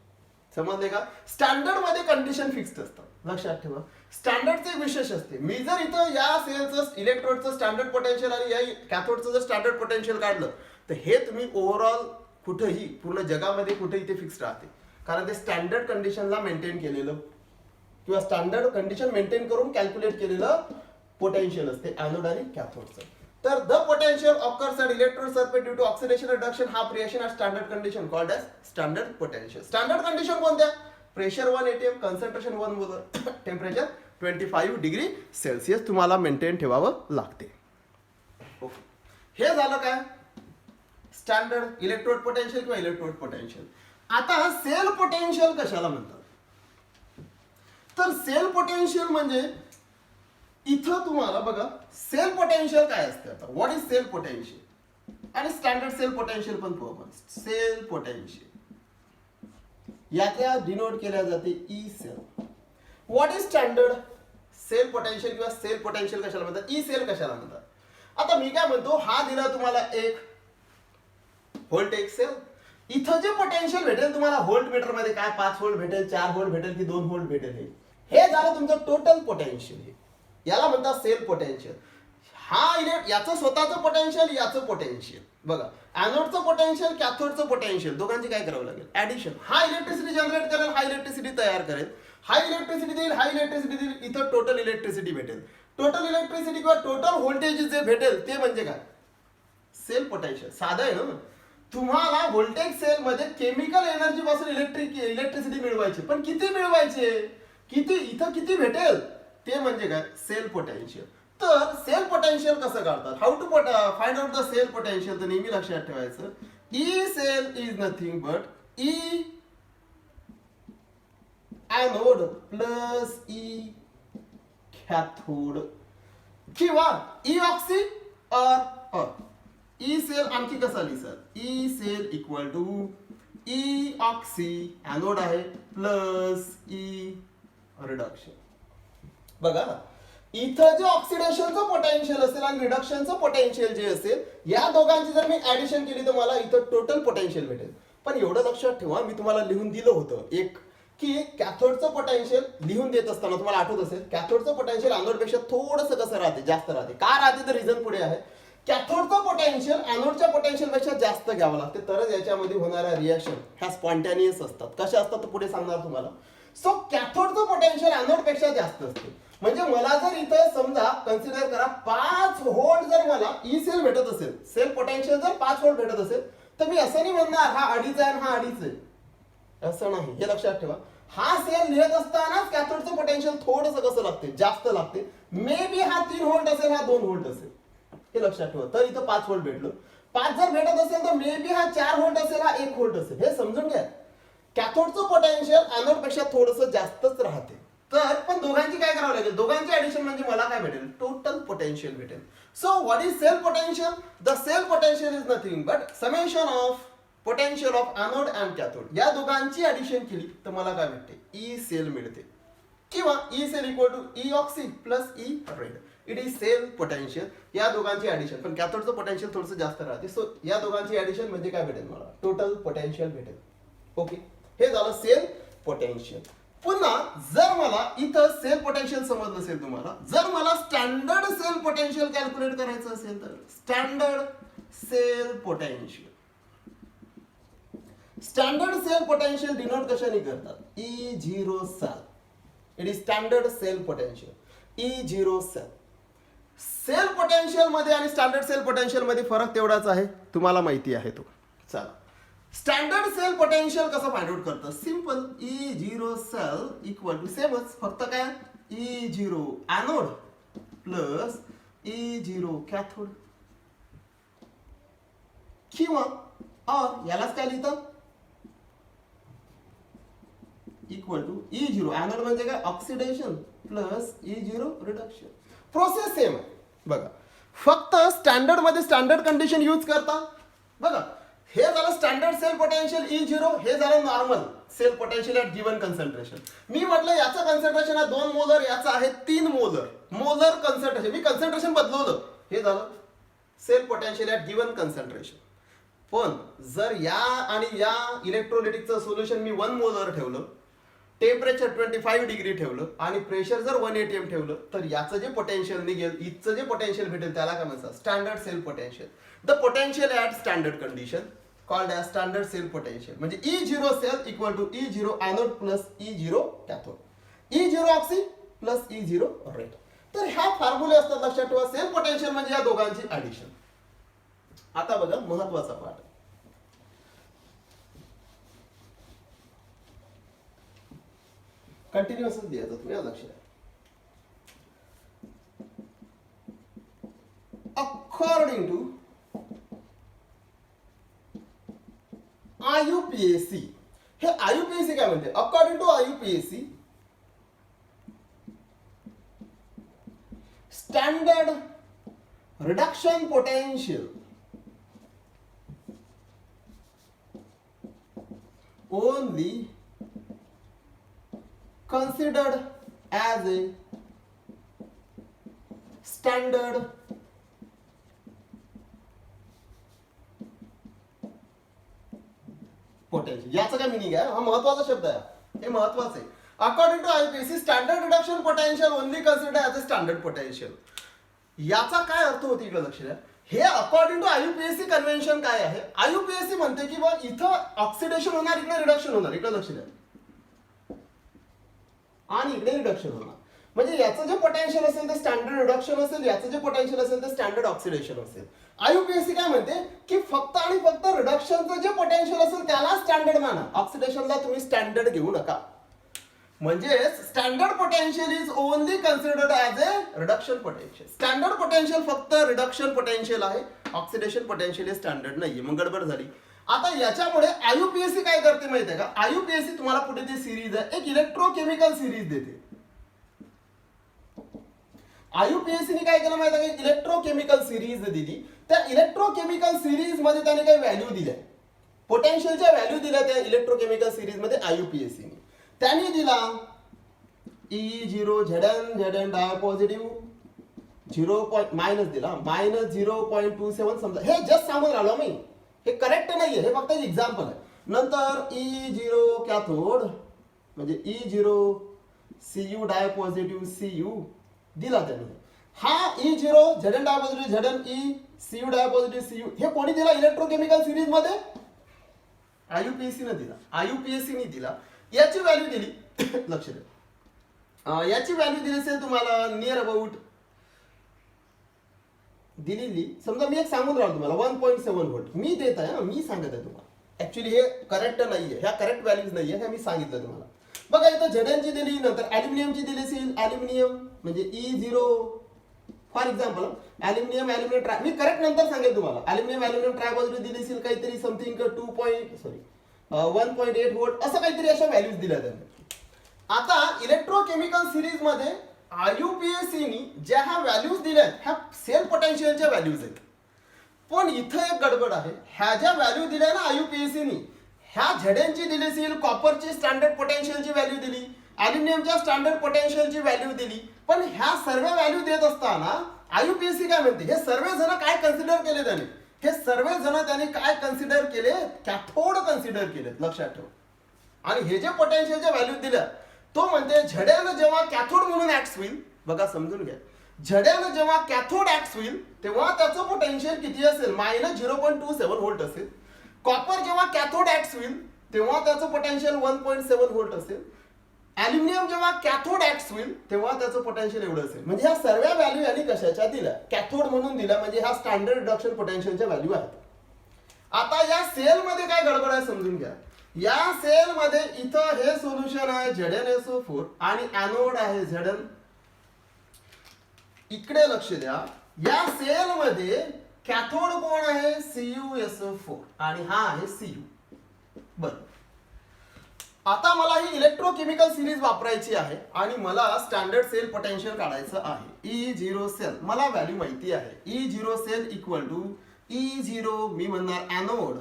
समजले का? स्टँडर्ड मध्ये कंडिशन फिक्स्ड असतात, लक्षात ठेवा. स्टँडर्डचे एक विशेष असते. मी जर इथं या सेलचं इलेक्ट्रोडचं स्टँडर्ड पोटेन्शियल आणि या कॅथोडचं जर स्टँडर्ड पोटेन्शियल काढलं तर हे तुम्ही ओव्हरऑल कुठेही पूर्ण जगामध्ये कुठे इथे फिक्स्ड राहते, कारण ते स्टँडर्ड कंडिशनला मेंटेन केलेलं किंवा स्टँडर्ड कंडिशन मेंटेन करून कॅल्क्युलेट केलेलं पोटेन्शियल असते एनोड आणि कॅथोडचं. तर the potential occurs at electrode surface due to oxidation reduction half reaction at standard condition called as standard potential. Standard condition कोणत्या? Pressure 1 atm, concentration 1 molar, temperature 25 degree Celsius तुम्हाला maintain ठेवावं लागते. Okay, हे झालं काय? स्टँडर्ड इलेक्ट्रोड पोटेन्शियल किंवा electrode potential. आता cell potential कशाला म्हणतात? तर सेल पोटेन्शियल म्हणजे इथं तुम्हाला बघा सेल पोटेन्शियल काय असते. आता व्हॉट इज सेल पोटेन्शियल आणि स्टँडर्ड सेल पोटेन्शियल पण पाहू आपण. सेल पोटेन्शियल याच्या डिनोट केल्या जाते E cell. What is standard cell potential किंवा सेल पोटेन्शियल कशाला म्हणतात, ई सेल कशाला म्हणतात? आता मी काय म्हणतो, हा दिला तुम्हाला एक व्होल्टेज सेल, इथं जे पोटेन्शियल भेटेल तुम्हाला व्होल्ट मीटर मध्ये काय 5 व्होल्ट भेटेल, 4 व्होल्ट भेटेल की 2 व्होल्ट भेटेल, हे झालं तुमचं टोटल पोटेन्शियल. याला म्हणतात सेल पोटेन्शियल. याचं स्वतःचं पोटेन्शियल, याचं पोटेन्शियल. बघा, अॅनोडचं पोटेन्शियल, कॅथोडचं पोटेन्शियल, दोघांची काय करावं लागेल? ऍडिशन. हा इलेक्ट्रिसिटी जनरेट करेल, हा इलेक्ट्रिसिटी तयार करेल, हा इलेक्ट्रिसिटी देईल, हा इलेक्ट्रिसिटी देईल, इथं टोटल इलेक्ट्रिसिटी भेटेल. टोटल इलेक्ट्रिसिटी किंवा टोटल व्होल्टेज जे भेटेल ते म्हणजे काय? Cell potential. साधं आहे ना. तुम्हाला व्होल्टेज सेल मध्ये केमिकल एनर्जी पासून इलेक्ट्रिसिटी मिळवायची, पण किती मिळवायची, इथं किती भेटेल ते म्हणजे काय? Cell potential. तर सेल पोटेन्शियल कसं काढतात? How to find out the cell potential? तर नेहमी लक्षात ठेवायचं, E cell is nothing but E anode plus E cathode किंवा ई ऑक्सी और ई सेल आणखी कसा लिहिसाल? E cell equal to E oxy anode आहे प्लस ई रिडक्शन. बघा, इथं जे ऑक्सिडेशनचं पोटेन्शियल असेल आणि रिडक्शनचं पोटेन्शियल जे असेल, या दोघांची जर मी ऍडिशन केली तर मला इथं टोटल पोटेन्शियल भेटेल. पण एवढं लक्षात ठेवा, मी तुम्हाला लिहून दिलं होतं एक, की कॅथोडचं पोटेन्शियल लिहून देत असताना तुम्हाला आठवत असेल, कॅथोडचं पोटेन्शियल एनोडपेक्षा थोडंसं कसं राहते? जास्त राहते. का राहते? तर रिझन पुढे आहे. कॅथोडचं पोटेन्शियल एनोडच्या पोटेन्शियल पेक्षा जास्त घ्यावं लागते, तरच याच्यामध्ये होणाऱ्या रिएक्शन ह्या स्पॉन्टॅनियस असतात. कशा असतात तर पुढे सांगणार तुम्हाला. सो कॅथोडचं पोटेन्शियल एनोडपेक्षा जास्त असते. म्हणजे मला जर इथं समजा कन्सिडर करा 5 व्होल्ट जर मला ई सेल भेटत असेल, सेल पोटेन्शियल जर 5 व्होल्ट भेटत असेल, तर मी असं नाही म्हणणार हा 2.5 आहे आणि हा 2.5 आहे, असं नाही. हे लक्षात ठेवा. हा सेल लिहित असतानाच कॅथोडचं पोटेन्शियल थोडंसं कसं लागते? जास्त लागते. मे बी हा 3 व्होल्ट असेल, हा 2 व्होल्ट असेल, हे लक्षात ठेवा. तर इथं 5 व्होल्ट भेटलो. 5 जर भेटत असेल तर मे बी हा 4 व्होल्ट असेल, हा 1 व्होल्ट असेल. हे समजून घ्या. कॅथोडचं पोटेन्शियल एनोडपेक्षा थोडंसं जास्तच राहते. तर पण दोघांची काय करावं लागेल? दोघांची ऍडिशन म्हणजे मला काय भेटेल? टोटल पोटेन्शियल भेटेल. So what is cell potential? The cell potential is nothing but summation of potential of anode and cathode. या दोघांची ऍडिशन केली तर मला काय भेटते? ई सेल मिळते. किंवा E cell equal to E oxy plus E red. It is cell potential. या दोघांची ऍडिशन, पण कॅथोडचं पोटेन्शियल थोडंसं जास्त राहते. सो या दोघांची ऍडिशन म्हणजे काय भेटेल? मला टोटल पोटेन्शियल भेटेल. ओके, हे झालं सेल पोटेन्शियल. पुन्हा जर मला इथं सेल पोटेन्शियल समजलं असेल तुम्हाला, जर मला स्टँडर्ड सेल पोटेन्शियल कॅल्क्युलेट करायचं असेल तर standard cell potential. Standard cell potential denote कशाने करतात? E0 cell. It is standard cell potential E0 cell. Cell potential मध्ये आणि स्टँडर्ड सेल पोटेन्शियल मध्ये फरक तेवढाच आहे, तुम्हाला माहिती आहे तो. चला, स्टँडर्ड सेल पोटेन्शियल कसं फाइंड आउट करतं? Simple, E0 cell equal to सेमच, फक्त काय? E0 anode plus E0 cathode किंवा और यालाच काय लिहितात? इक्वल टू E0 एनोड म्हणजे काय? Oxidation plus E0 reduction. Process same आहे. बघा, फक्त स्टँडर्ड मध्ये स्टँडर्ड कंडिशन यूज करता. बघा, हे झालं स्टँडर्ड सेल पोटेन्शियल E0, हे झालं normal cell potential at given concentration. मी म्हटलं याचं कन्सन्ट्रेशन आहे 2 मोलर, याचं आहे 3 मोलर. मोलर कन्सन्ट्रेशन, मी कन्सन्ट्रेशन बदलवलं, हे झालं cell potential at given concentration. पण जर या आणि या इलेक्ट्रोलिटिकचं सोल्युशन मी 1 मोलर ठेवलं, टेम्परेचर 25 डिग्री ठेवलं आणि प्रेशर जर 1 atm ठेवलं, तर याचं जे पोटेन्शियल निघेल, इथचं जे पोटेन्शियल भेटेल त्याला काय म्हणतात? Standard cell potential. The potential at standard condition called as standard cell potential. म्हणजे E0 cell equal to E0 anode plus E0 cathode, E0 oxy plus E0 red. तर ह्या फॉर्म्युले असतात, लक्षात ठेवा. सेल पोटेन्शियल म्हणजे या दोघांची ऍडिशन. आता बघा महत्वाचा पार्ट, कंटिन्युअसच द्यायचं तुम्ही, लक्ष द्या. अकॉर्डिंग टू IUPAC, हे IUPAC काय म्हणते? According to IUPAC, standard reduction potential only considered as a standard potential. याचं काय मिनिंग आहे? हा महत्वाचा शब्द आहे, हे महत्वाचं आहे. According to IUPAC standard reduction potential only consider as a standard potential. याचा काय अर्थ होतो इकडे लक्ष द्या. हे अकॉर्डिंग टू आययूपीएसी कन्व्हेन्शन काय आहे. आययूपीएसी म्हणते की बा इथं ऑक्सिडेशन होणार, इकडे रिडक्शन होणार. इकडे लक्ष द्या. आणि इकडे रिडक्शन होणार. म्हणजे याचं जे पोटेन्शियल असेल ते स्टँडर्ड रिडक्शन असेल, याचं जे पोटेन्शियल असेल ते स्टँडर्ड ऑक्सिडेशन असेल. आययूपीएसी काय म्हणते की फक्त आणि फक्त रिडक्शनचं जे पोटेन्शियल असेल त्याला स्टँडर्ड माना, ऑक्सिडेशनला तुम्ही स्टँडर्ड घेऊ नका. म्हणजे standard potential is only considered as a reduction potential. Standard potential फक्त रिडक्शन पोटेन्शियल आहे, ऑक्सिडेशन पोटेन्शियल हे स्टँडर्ड नाहीये. मग गडबड झाली. आता याच्यामुळे आययूपीएसी काय करते माहिती आहे का. आययूपीएसी तुम्हाला पुढे ती सिरीज आहे, एक इलेक्ट्रोकेमिकल सिरीज देते. आययूपीएसीने काय केलं माहिती आहे का, इलेक्ट्रोकेमिकल सिरीज दिली. त्या इलेक्ट्रोकेमिकल सिरीज मध्ये त्याने काही व्हॅल्यू दिल्या, पोटेन्शियलच्या व्हॅल्यू दिल्या त्या इलेक्ट्रोकेमिकल सिरीज मध्ये आययूपीएसीने. त्यांनी दिला E0 Zn di positive 0. Minus दिला -0.27 समजा. हे जस्ट सांगून राहिलो मी, हे करेक्ट नाहीये, हे फक्त एक्झाम्पल आहे. नंतर E0 कॅथोड म्हणजे E0 Cu डाय पॉझिटिव्ह Cu दिला त्याने. हा E0 Zn di positive Zn E Cu डाय पॉझिटिव्ह Cu हे कोणी दिला इलेक्ट्रोकेमिकल सिरीज मध्ये. आययूपीएसी ने दिला. आययूपीएसी ने दिला. याची व्हॅल्यू दिली लक्ष द्या. याची व्हॅल्यू दिली असेल तुम्हाला नियर अबाउट दिलेली समजा मी एक सांगून राहिलो तुम्हाला 1.7 व्होल्ट मी देत आहे, मी सांगत आहे तुम्हाला. ऍक्च्युली हे करेक्ट नाहीये, ह्या करेक्ट व्हॅल्यूज नाहीये, हे मी सांगितलं तुम्हाला. बघा इथं झेडनची दिली, नंतर ॲल्युमिनियमची दिली असेल. ॲल्युमिनियम म्हणजे E0 for example aluminium try, me correct नंतर सांगेल तुम्हाला. ॲल्युमिनियम ट्राय पॉझिटिव्ह दिली असेल काहीतरी समथिंग 1.8 व्होल्ट असं काहीतरी अशा व्हॅल्यूज दिल्या त्यांनी. आता इलेक्ट्रोकेमिकल सिरीज मध्ये आययूपीएसीनी ज्या ह्या व्हॅल्यूज दिल्या ह्या सेल पोटेन्शियलच्या व्हॅल्यूज आहेत. पण इथं एक गडबड आहे. ह्या ज्या व्हॅल्यू दिल्या ना आययूपीएसीनी, ह्या झेडनची दिली असेल, कॉपरची स्टँडर्ड पोटेन्शियलची व्हॅल्यू दिली, ॲल्युमिनियमच्या स्टँडर्ड पोटेन्शियलची व्हॅल्यू दिली. पण ह्या सर्व व्हॅल्यू देत असताना आययूपीएसी काय म्हणते, हे सर्व जण काय कन्सिडर केले त्याने, हे सर्व जण त्यांनी काय कन्सिडर केले, कॅथोड कन्सिडर केले. लक्षात ठेव. आणि हे जे पोटेन्शियलच्या व्हॅल्यू दिल्या तो म्हणते झड्यानं जेव्हा कॅथोड म्हणून ऍक्ट होईल, बघा समजून घ्या, झड्यानं जेव्हा कॅथोड ऍक्ट होईल तेव्हा त्याचं पोटेन्शियल किती असेल, -0.27 व्होल्ट असेल. कॉपर जेव्हा कॅथोड ऍक्ट होईल तेव्हा त्याचं पोटेन्शियल 1.7 व्होल्ट असेल. ॲल्युमिनियम जेव्हा कॅथोड ऍक्ट होईल तेव्हा त्याचं पोटेन्शियल एवढं असेल. म्हणजे ह्या सर्व व्हॅल्यू यांनी कशाच्या दिल्या, कॅथोड म्हणून दिल्या. म्हणजे ह्या स्टँडर्ड रिडक्शन पोटेन्शियलच्या व्हॅल्यू आहेत. आता या सेल मध्ये काय गडबड आहे समजून घ्या. या सेल मध्ये इथं हे सोल्युशन आहे ZnSO4 आणि एनोड आहे Zn. इकडे लक्ष द्या, या सेल मध्ये कॅथोड कोण आहे, CuSO4 आणि हा आहे Cu. बरं, आता मला ही इलेक्ट्रोकेमिकल सिरीज वापरायची आहे आणि मला स्टँडर्ड सेल पोटेन्शियल काढायचं आहे. E0 सेल मला व्हॅल्यू माहिती आहे. E0 cell equal to E0 मी म्हणणार एनोड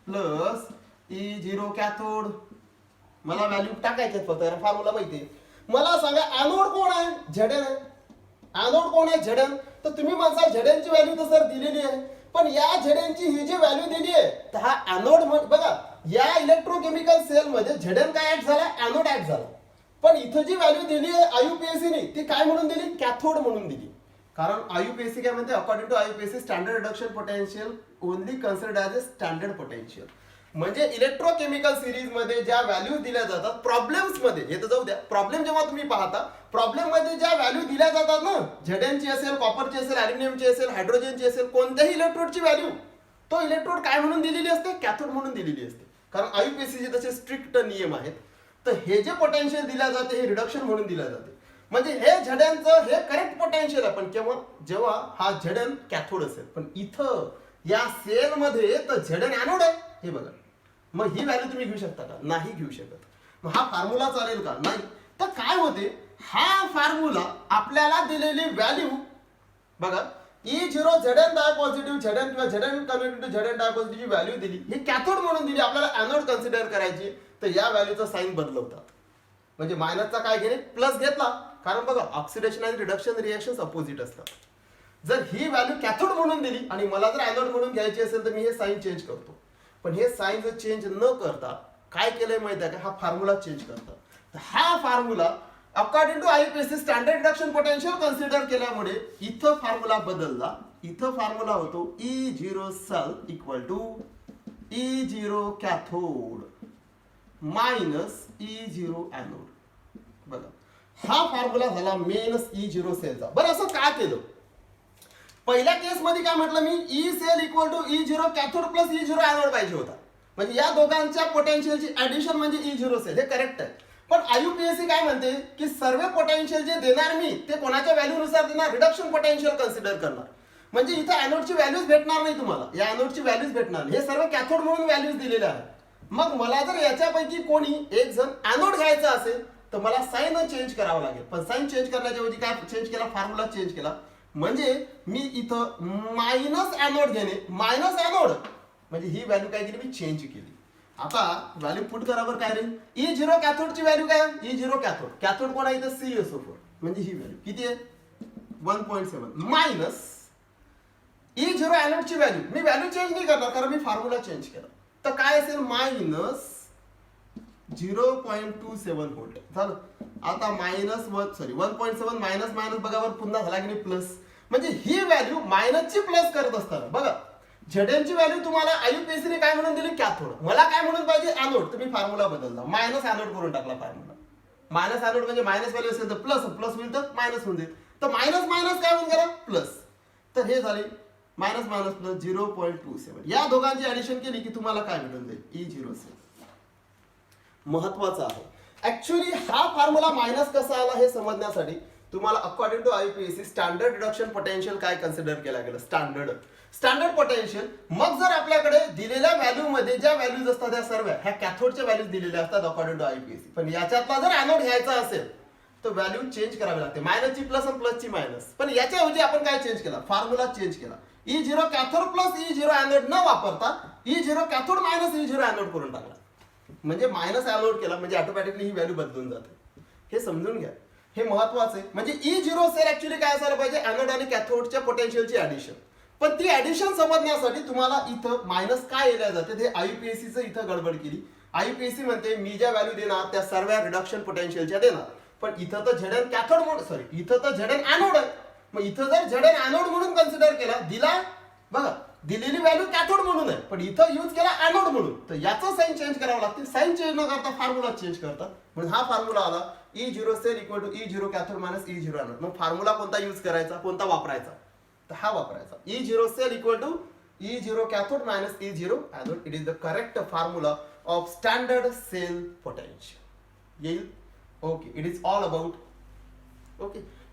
प्लस E0 कॅथोड. मला व्हॅल्यू टाकायचे फक्त, फॉर्म्युला माहिती आहे. मला सांगा एनोड कोण आहे, Zn आहे. एनोड कोण आहे, Zn. तर तुम्ही म्हणता Zn ची व्हॅल्यू तर सर दिलेली आहे, पण या Zn ची ही जी व्हॅल्यू दिली आहे तर हा एनोड बघा, या इलेक्ट्रोकेमिकल सेल मध्ये Zn काय ऍड झाला, एनोड ऍड झाला. पण इथं जी व्हॅल्यू दिली आहे आययूपीएसीने ती काय म्हणून दिली, कॅथोड म्हणून दिली. कारण आययूपीएसी काय म्हणते, according to IUPAC standard reduction potential only considered as a standard potential. म्हणजे इलेक्ट्रोकेमिकल सिरीज मध्ये ज्या व्हॅल्यू दिल्या जातात प्रॉब्लेम्स मध्ये, हे तर जाऊ द्या, प्रॉब्लेम जेव्हा तुम्ही पाहता प्रॉब्लेम मध्ये ज्या व्हॅल्यू दिल्या जातात ना, झेडनची असेल, कॉपरची असेल, ॲल्युमिनियमची असेल, हायड्रोजनची असेल, कोणत्याही इलेक्ट्रोडची व्हॅल्यू तो इलेक्ट्रोड काय म्हणून दिलेली असते, कॅथोड म्हणून दिलेली असते. कारण आययूपीएसीचे तसे स्ट्रिक्ट नियम आहेत. तर हे जे पोटेन्शियल दिल्या जाते हे रिडक्शन म्हणून दिल्या जाते. म्हणजे हे झड्यांचं हे करेक्ट पोटेन्शियल आहे, पण केव्हा, जेव्हा हा झडन कॅथोड असेल. पण इथं या सेल मध्ये तर झडन एनोड आहे, हे बघा. मग ही व्हॅल्यू तुम्ही घेऊ शकता का, नाही घेऊ शकत. मग हा फॉर्म्युला चालेल का, नाही. तर काय होते, हा फॉर्म्युला आपल्याला दिलेली व्हॅल्यू बघा, E0 Zn di positive Zn किंवा Zn connected to Zn di positive जी व्हॅल्यू दिली ही कॅथोड म्हणून दिली, आपल्याला एनोड कन्सिडर करायची. तर या व्हॅल्यूचा साइन बदलवतात. म्हणजे मायनसचा काय घेणे, प्लस घेतला. कारण बघा ऑक्सिडेशन आणि रिडक्शन रिएक्शन्स अपोजिट असतात. जर ही व्हॅल्यू कॅथोड म्हणून दिली आणि मला जर एनोड म्हणून घ्यायची असेल तर मी हे साइन चेंज करतो. पण हे साइन जर चेंज न करता काय केलंय माहिती आहे का, हा फॉर्म्युला चेंज करतात. हा formula according to IUPAC standard reduction potential consider केल्यामुळे इथं फॉर्म्युला बदलला. इथं फॉर्म्युला होतो E0 cell equal to E0 cathode minus E0 anode. बघा हा फॉर्म्युला झाला मेन E0 सेलचा. बरं असं का केलं? पहिल्या केस मध्ये काय म्हटलं मी, E cell equal to E0 cathode plus E0 anode पाहिजे होता. म्हणजे या दोघांच्या पोटेन्शियलची ऍडिशन म्हणजे E0 सेल. हे करेक्ट आहे. पण आयुपीएससी काय म्हणते की सर्व पोटेन्शियल जे देणार मी ते कोणाच्या व्हॅल्यूनुसार देणार, रिडक्शन पोटेन्शियल कन्सिडर करणार. म्हणजे इथं एनोडची व्हॅल्यूज भेटणार नाही तुम्हाला, या एनोडची व्हॅल्यूज भेटणार नाही. हे सर्व कॅथोड म्हणून व्हॅल्यूज दिलेले आहेत. मग मला जर याच्यापैकी कोणी एक जण एनोड घ्यायचा असेल तर मला साइन चेंज करावं लागेल. पण साइन चेंज करण्याच्या ऐवजी काय चेंज केला, फॉर्म्युला चेंज केला. म्हणजे मी इथं मायनस एनोड घेणे, मायनस एनोड म्हणजे ही व्हॅल्यू काय केली मी चेंज केली. आता व्हॅल्यू पुट करा बरं काय राहील. E0 कॅथोडची व्हॅल्यू काय, E0 कॅथोड, कॅथोड कोण आहे इथं CSO4 म्हणजे ही व्हॅल्यू किती आहे 1.7 मायनस E0 एनोडची व्हॅल्यू. मी व्हॅल्यू चेंज नाही करणार कारण मी फॉर्म्युला चेंज केला. तर काय असेल मायनस 0.27 व्होल्ट झालं. आता मायनस 1.7 मायनस मायनस बघा बरं पुन्हा झाला की नाही प्लस. म्हणजे ही व्हॅल्यू मायनसची प्लस करत असताना बघा झेडएम ची व्हॅल्यू तुम्हाला आयुपीएससी ने काय म्हणून दिली कॅथोड, मला काय म्हणून पाहिजे एनोड. तुम्ही फॉर्म्युला बदलला, मायनस एनोड करून टाकला फॉर्म्युला. मायनस एनोड म्हणजे मायनस व्हॅल्यू असेल तर प्लस, प्लस होईल तर मायनस होऊन जाईल. तर मायनस मायनस काय होऊन गेला प्लस. तर हे झाले मायनस मायनस प्लस 0.27. या दोघांची ऍडिशन केली की तुम्हाला काय भेटून जाईल E0 सेल. महत्वाचा आहे ऍक्च्युअली हा फॉर्म्युला मायनस कसा आला हे समजण्यासाठी तुम्हाला according to IUPAC standard reduction potential काय कन्सिडर केला गेलं, स्टँडर्ड पोटेन्शियल. मग जर आपल्याकडे दिलेल्या व्हॅल्यू मध्ये ज्या व्हॅल्यूज असतात त्या सर्व ह्या कॅथोडच्या व्हॅल्यूज दिलेल्या असतात अकॉर्डिंग टू आयपीएससी. पण याच्यातला जर एनोड घ्यायचा असेल तर व्हॅल्यू चेंज करावी लागते, मायनसची प्लस आणि प्लसची मायनस. पण याच्याऐवजी आपण काय चेंज केला, फॉर्म्युला चेंज केला. E0 cathode plus E0 anode न वापरता E0 cathode minus E0 anode करून टाकला. म्हणजे मायनस एनोड केला म्हणजे ऑटोमॅटिकली ही व्हॅल्यू बदलून जाते. हे समजून घ्या, हे महत्वाचं आहे. म्हणजे E0 सेल ऍक्च्युअली काय असायला पाहिजे, एनोड आणि कॅथोडच्या पोटेन्शियलची ऍडिशन. पण ती ऍडिशन समजण्यासाठी तुम्हाला इथं मायनस काय येल्या जाते ते आयपीएससीचं इथं गडबड केली. आयपीएससी म्हणते मी ज्या व्हॅल्यू देणार त्या सर्व रिडक्शन पोटेन्शियलच्या देणार. पण इथं तर झेडएन कॅथोड म्हणून इथं तर झेडएन एनोड आहे. मग इथं जर झेडएन एनोड म्हणून कन्सिडर केला, दिला बघा दिलेली व्हॅल्यू कॅथोड म्हणून आहे पण इथं यूज केला एनोड म्हणून, तर याचं साइन चेंज करावं लागते. साइन चेंज न करता फॉर्म्युला चेंज करतात. म्हणून हा फॉर्म्युला आला E0 cell equal to E0 cathode minus E0 anode. मग फॉर्म्युला कोणता यूज करायचा, कोणता वापरायचा, तर हा वापरायचा. E0 cell equal to E0 cathode minus E0 anode. It is the correct formula of standard cell potential येईल. Okay, it is all about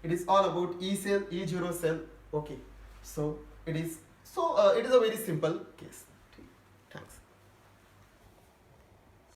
it is all about E cell, E0 cell. Okay, so it is a very simple case.